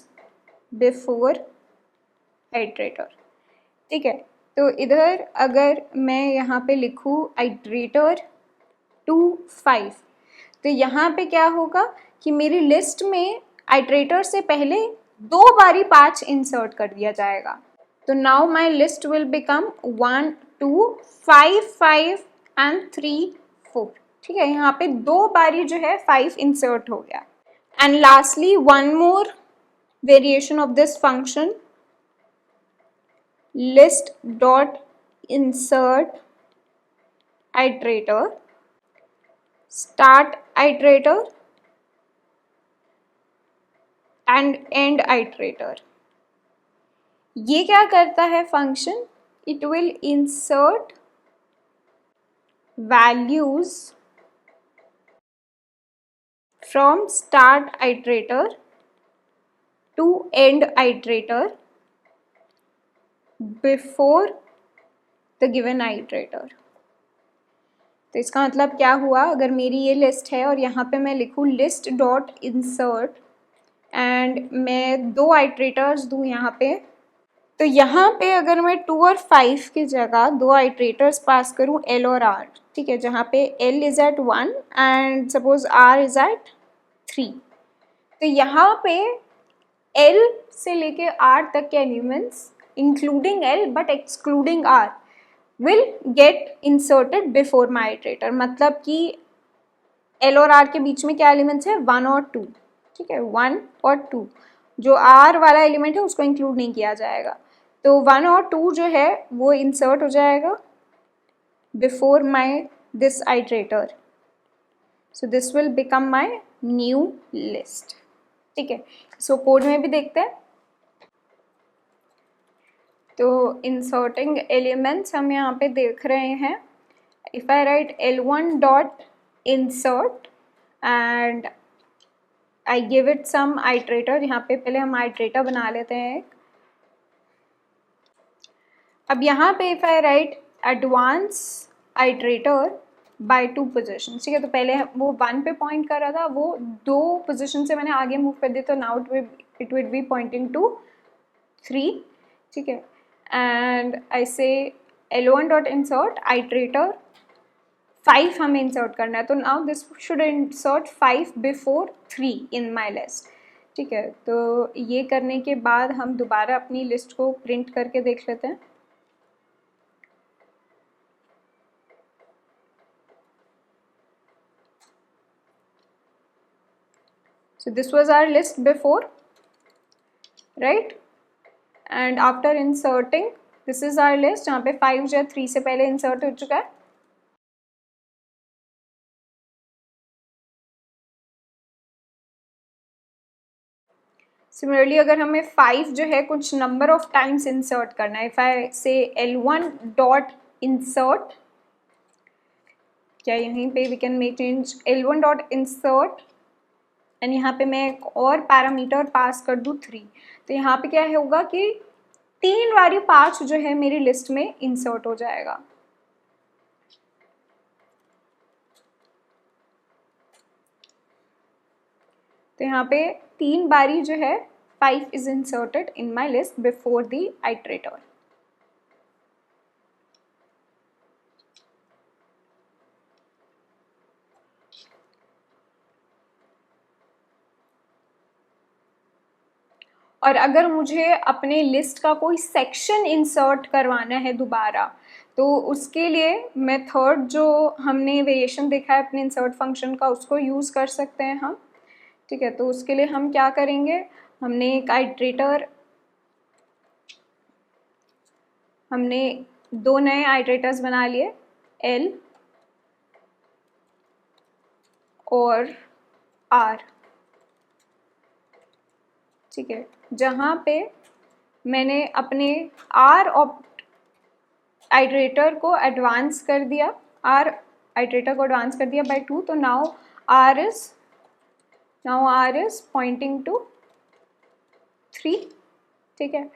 before iterator. ठीक है, तो इधर अगर मैं यहाँ पे लिखूँ iterator to 5, तो यहाँ पे क्या होगा कि मेरी लिस्ट में iterator से पहले 2 बारी 5 इंसर्ट कर दिया जाएगा. तो now my list will become 1 2 5 5 and 3 4. ठीक है, यहाँ पे 2 बारी जो है 5 इंसर्ट हो गया. And lastly one more variation of this function, list dot insert iterator start iterator and end iterator. ये क्या करता है function, it will insert values from start iterator to end iterator before the given iterator. तो इसका मतलब क्या हुआ, अगर मेरी ये लिस्ट है और यहाँ पे मैं लिखूँ लिस्ट डॉट इंसर्ट एंड मैं 2 आइट्रेटर्स दूँ यहाँ पे, तो यहाँ पे अगर मैं 2 और 5 की जगह 2 आइट्रेटर्स पास करूँ L और R, ठीक है, जहाँ पे L is at 1 and suppose R is at 3, तो यहाँ पे L से लेके R तक के elements including L but excluding R will get inserted before my iterator. मतलब कि L और R के बीच में क्या एलिमेंट्स है, 1 और 2. ठीक है, 1 और 2, जो R वाला एलिमेंट है उसको इंक्लूड नहीं किया जाएगा. तो 1 और 2 जो है वो इंसर्ट हो जाएगा before my this iterator. So this will become my new list. ठीक है, सो कोड में भी देखते हैं. तो इंसर्टिंग एलिमेंट्स हम यहाँ पे देख रहे हैं. If I write L1 dot insert and I give it some iterator, यहाँ पे पहले हम आइट्रेटर बना लेते हैं एक। अब यहाँ पे if I write advance iterator by 2 position, ठीक है, तो पहले वो 1 पे पॉइंट कर रहा था, वो 2 पोजिशन से मैंने आगे मूव कर दिया, तो now it will be pointing to 3, ठीक है। एंड आई से L1 डॉट इंसर्ट आइट्रेटर 5 हमें इंसर्ट करना है, तो now this should insert 5 before 3 in my list, ठीक है। तो ये करने के बाद हम दोबारा अपनी लिस्ट को प्रिंट करके देख लेते हैं। So this was our list before, right? And after inserting, this is our list जहाँ पे 5 जो 3 से पहले insert हो चुका है। Similarly अगर हमें 5 जो है कुछ number of times insert करना है, if I say L1 dot insert, क्या यहीं पे we can make change L1 dot insert and यहाँ पे मैं एक और पैरामीटर पास कर दूँ 3, तो यहाँ पे क्या होगा कि 3 बारी 5 जो है मेरी लिस्ट में इंसर्ट हो जाएगा। तो यहाँ पे 3 बारी जो है 5 is inserted in my list before the iterator. और अगर मुझे अपने लिस्ट का कोई सेक्शन इंसर्ट करवाना है दोबारा, तो उसके लिए मैं थर्ड जो हमने वेरिएशन देखा है अपने इंसर्ट फंक्शन का, उसको यूज़ कर सकते हैं हम, ठीक है। तो उसके लिए हम क्या करेंगे, हमने एक आइट्रेटर, हमने 2 नए आइट्रेटर्स बना लिए, L और R, ठीक है, जहाँ पे मैंने अपने R आइट्रेटर को एडवांस कर दिया, R आइट्रेटर को एडवांस कर दिया बाय 2, तो now R is pointing to 3, ठीक है।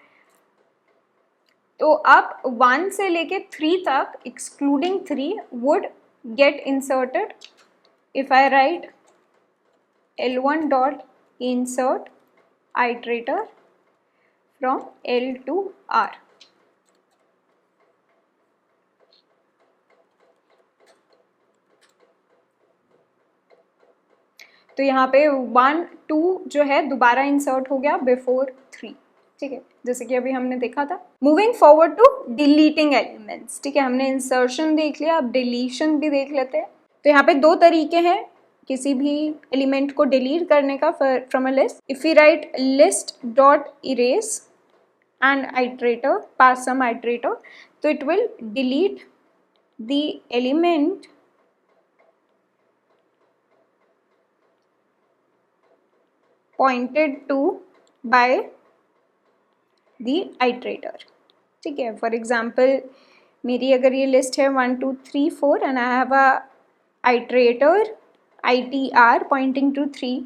तो अब 1 से लेके 3 तक excluding 3 would get inserted if I write L1 dot insert iterator from L to R। तो यहाँ पे 1 2 जो है दोबारा इंसर्ट हो गया बिफोर 3, ठीक है, जैसे कि अभी हमने देखा था। Moving forward to deleting elements, ठीक है, हमने इंसर्शन देख लिया, अब डिलीशन भी देख लेते हैं। तो यहाँ पे 2 तरीके हैं किसी भी एलिमेंट को डिलीट करने का from a list. If you write list dot erase and iterator pass some iterator, तो it will delete the element pointed to by the iterator, ठीक है। फॉर एग्जाम्पल मेरी अगर ये लिस्ट है 1 2 3 4 and I have a iterator ITR pointing to 3,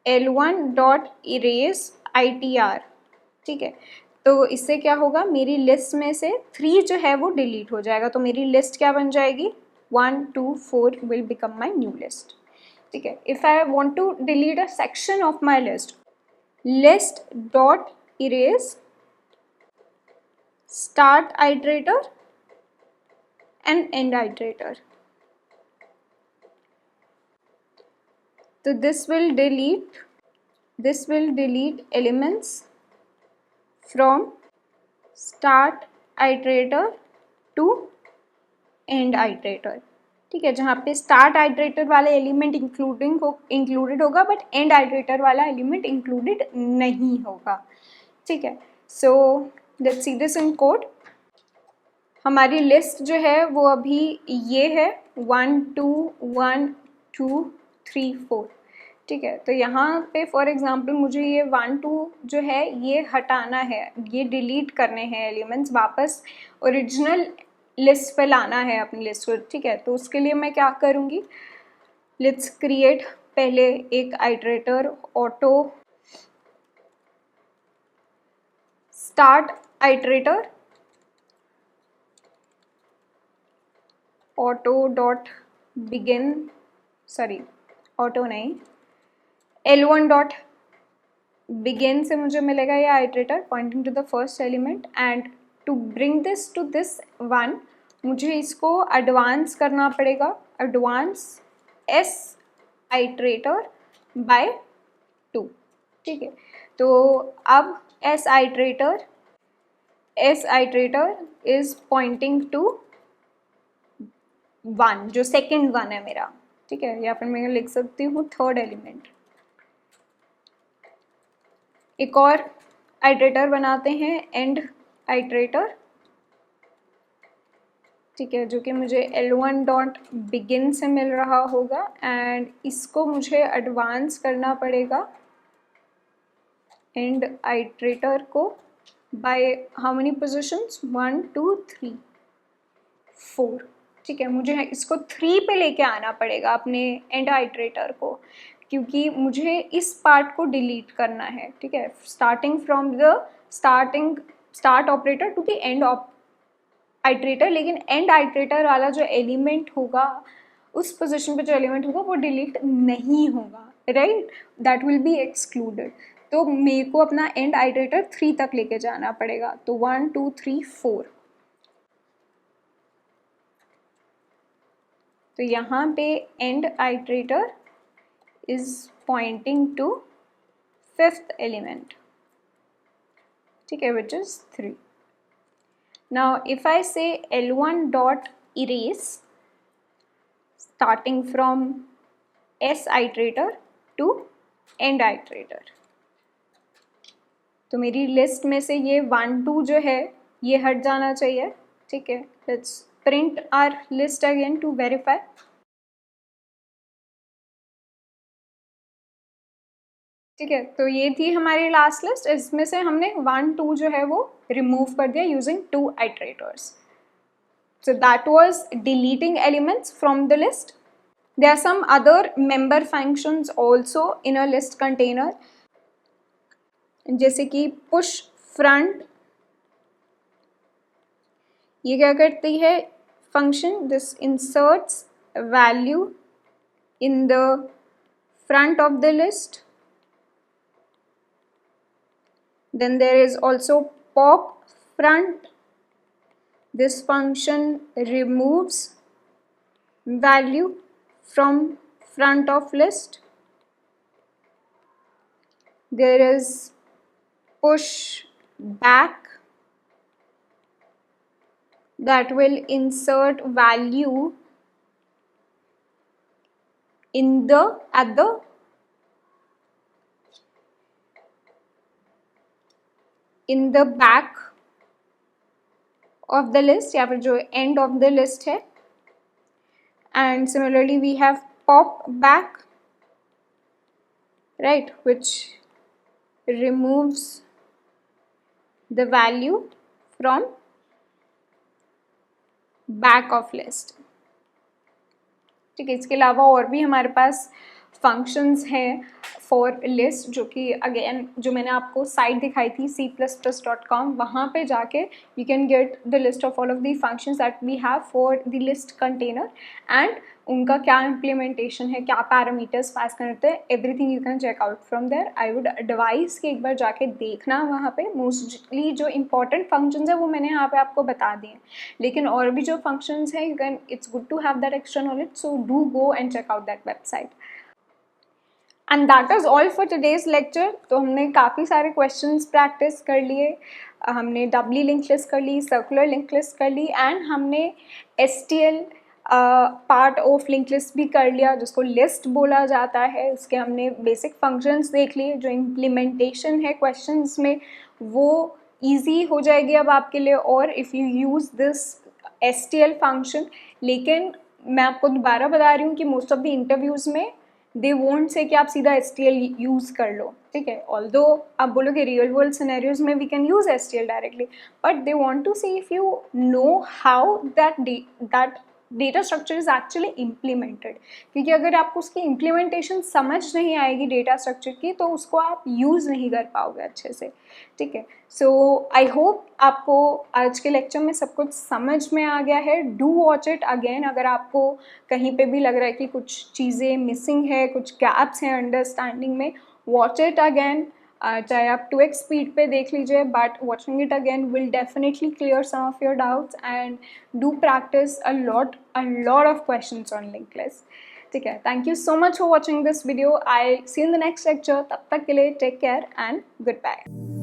L1 dot erase ITR, ठीक है। तो इससे क्या होगा, मेरी लिस्ट में से 3 जो है वो डिलीट हो जाएगा, तो मेरी लिस्ट क्या बन जाएगी, 1 2 4 will become my new list, ठीक है। If I want to delete a section of my list dot erase start iterator end end iterator, तो this will delete elements from start iterator to end iterator, ठीक है, जहाँ पे start iterator वाला element included होगा but end iterator वाला element included नहीं होगा, ठीक है। So let's see this in code. हमारी लिस्ट जो है वो अभी ये है 1 2 1 2 3 4, ठीक है। तो यहाँ पे फॉर एग्जांपल मुझे ये 1 2 जो है ये हटाना है, ये डिलीट करने हैं एलिमेंट्स, वापस ओरिजिनल लिस्ट पे लाना है अपनी लिस्ट को, ठीक है। तो उसके लिए मैं क्या करूँगी, लेट्स क्रिएट पहले एक iterator auto start iterator, auto dot begin, sorry auto नहीं, L1 डॉट begin से मुझे मिलेगा ये iterator pointing to the first element, and to bring this to this one मुझे इसको advance करना पड़ेगा, advance s iterator by 2, ठीक है। तो अब s iterator is pointing to 1, जो सेकेंड वन है मेरा, ठीक है, या फिर मैं लिख सकती हूँ थर्ड एलिमेंट। एक और आइट्रेटर बनाते हैं, एंड आइट्रेटर, ठीक है, जो कि मुझे L1 डॉट बिगिन से मिल रहा होगा, एंड इसको मुझे एडवांस करना पड़ेगा एंड आइट्रेटर को बाय हाउ मेनी पोजीशंस, 1 2 3 4, ठीक है। मुझे इसको 3 पे लेके आना पड़ेगा अपने एंड आइट्रेटर को, क्योंकि मुझे इस पार्ट को डिलीट करना है, ठीक है, starting from the start operator to the end iterator. लेकिन एंड आइट्रेटर वाला जो एलिमेंट होगा, उस पोजीशन पे जो एलिमेंट होगा वो डिलीट नहीं होगा, right, that will be excluded. तो मेरे को अपना एंड आइट्रेटर 3 तक लेके जाना पड़ेगा, तो 1 2 3 4। तो यहाँ पे end iterator is pointing to 5th element, ठीक है, which is 3। Now if I say L1 dot erase starting from S iterator to end iterator, तो मेरी लिस्ट में से ये 1 2 जो है ये हट जाना चाहिए, ठीक है। Let's print our list again to verify. ठीक है, तो ये थी हमारी लास्ट लिस्ट। इसमें से हमने 1 2 जो है वो रिमूव कर दिया using 2 iterators. So that was deleting elements from the list. There are some other member functions also in a list container, जैसे कि push front। ये क्या करती है function? This inserts value in the front of the list. Then there is also pop front. This function removes value from front of list. There is push back that will insert value in the back of the list, या फिर जो end of the list है। And similarly we have pop back, right, which removes the value from back of list। ठीक है, इसके अलावा और भी हमारे पास फंक्शंस हैं फॉर लिस्ट, जो कि अगेन जो मैंने आपको साइट दिखाई थी c++.com, वहाँ पे जाके you can get the list of all of the functions that we have for the list container, and उनका क्या इम्प्लीमेंटेशन है, क्या पैरामीटर्स पास करते हैं, everything you can check out from there. I would advice कि एक बार जाके देखना वहाँ पे। मोस्टली जो इंपॉर्टेंट फंक्शंस है वो मैंने यहाँ पे आपको बता दिए, लेकिन और भी जो फंक्शंस हैं you can, it's good to have that extra knowledge, so do go and check out that website. And that is all for today's lecture. तो हमने काफ़ी सारे क्वेश्चंस प्रैक्टिस कर लिए, हमने डबली लिंक लिस्ट कर ली, सर्कुलर लिंक लिस्ट कर ली, and हमने STL part of link list भी कर लिया, जिसको लिस्ट बोला जाता है। उसके हमने बेसिक फंक्शंस देख लिए, जो इम्प्लीमेंटेशन है क्वेश्चंस में वो ईजी हो जाएगी अब आपके लिए, और if you use this STL function. लेकिन मैं आपको दोबारा बता रही हूँ कि मोस्ट ऑफ द इंटरव्यूज़ में दे वोंट से कि आप सीधा STL यूज़ कर लो, ठीक है। ऑल्दो आप बोलोगे रियल वर्ल्ड सिनेरियोज में we can use STL directly, but they want to see if you know how that data structure is actually implemented, क्योंकि अगर आपको उसकी इम्प्लीमेंटेशन समझ नहीं आएगी डेटा स्ट्रक्चर की तो उसको आप यूज़ नहीं कर पाओगे अच्छे से, ठीक है। सो आई होप आपको आज के लेक्चर में सब कुछ समझ में आ गया है। डू वॉच इट अगेन, अगर आपको कहीं पे भी लग रहा है कि कुछ चीज़ें मिसिंग है, कुछ गैप्स हैं अंडरस्टैंडिंग में, वॉच इट अगेन। चाहे आप 2x स्पीड पे देख लीजिए, but watching it again will definitely clear some of your doubts and do practice a lot of questions on linked list, ठीक है। Thank you so much for watching this video. I see in the next lecture. तब तक के लिए take care and good bye.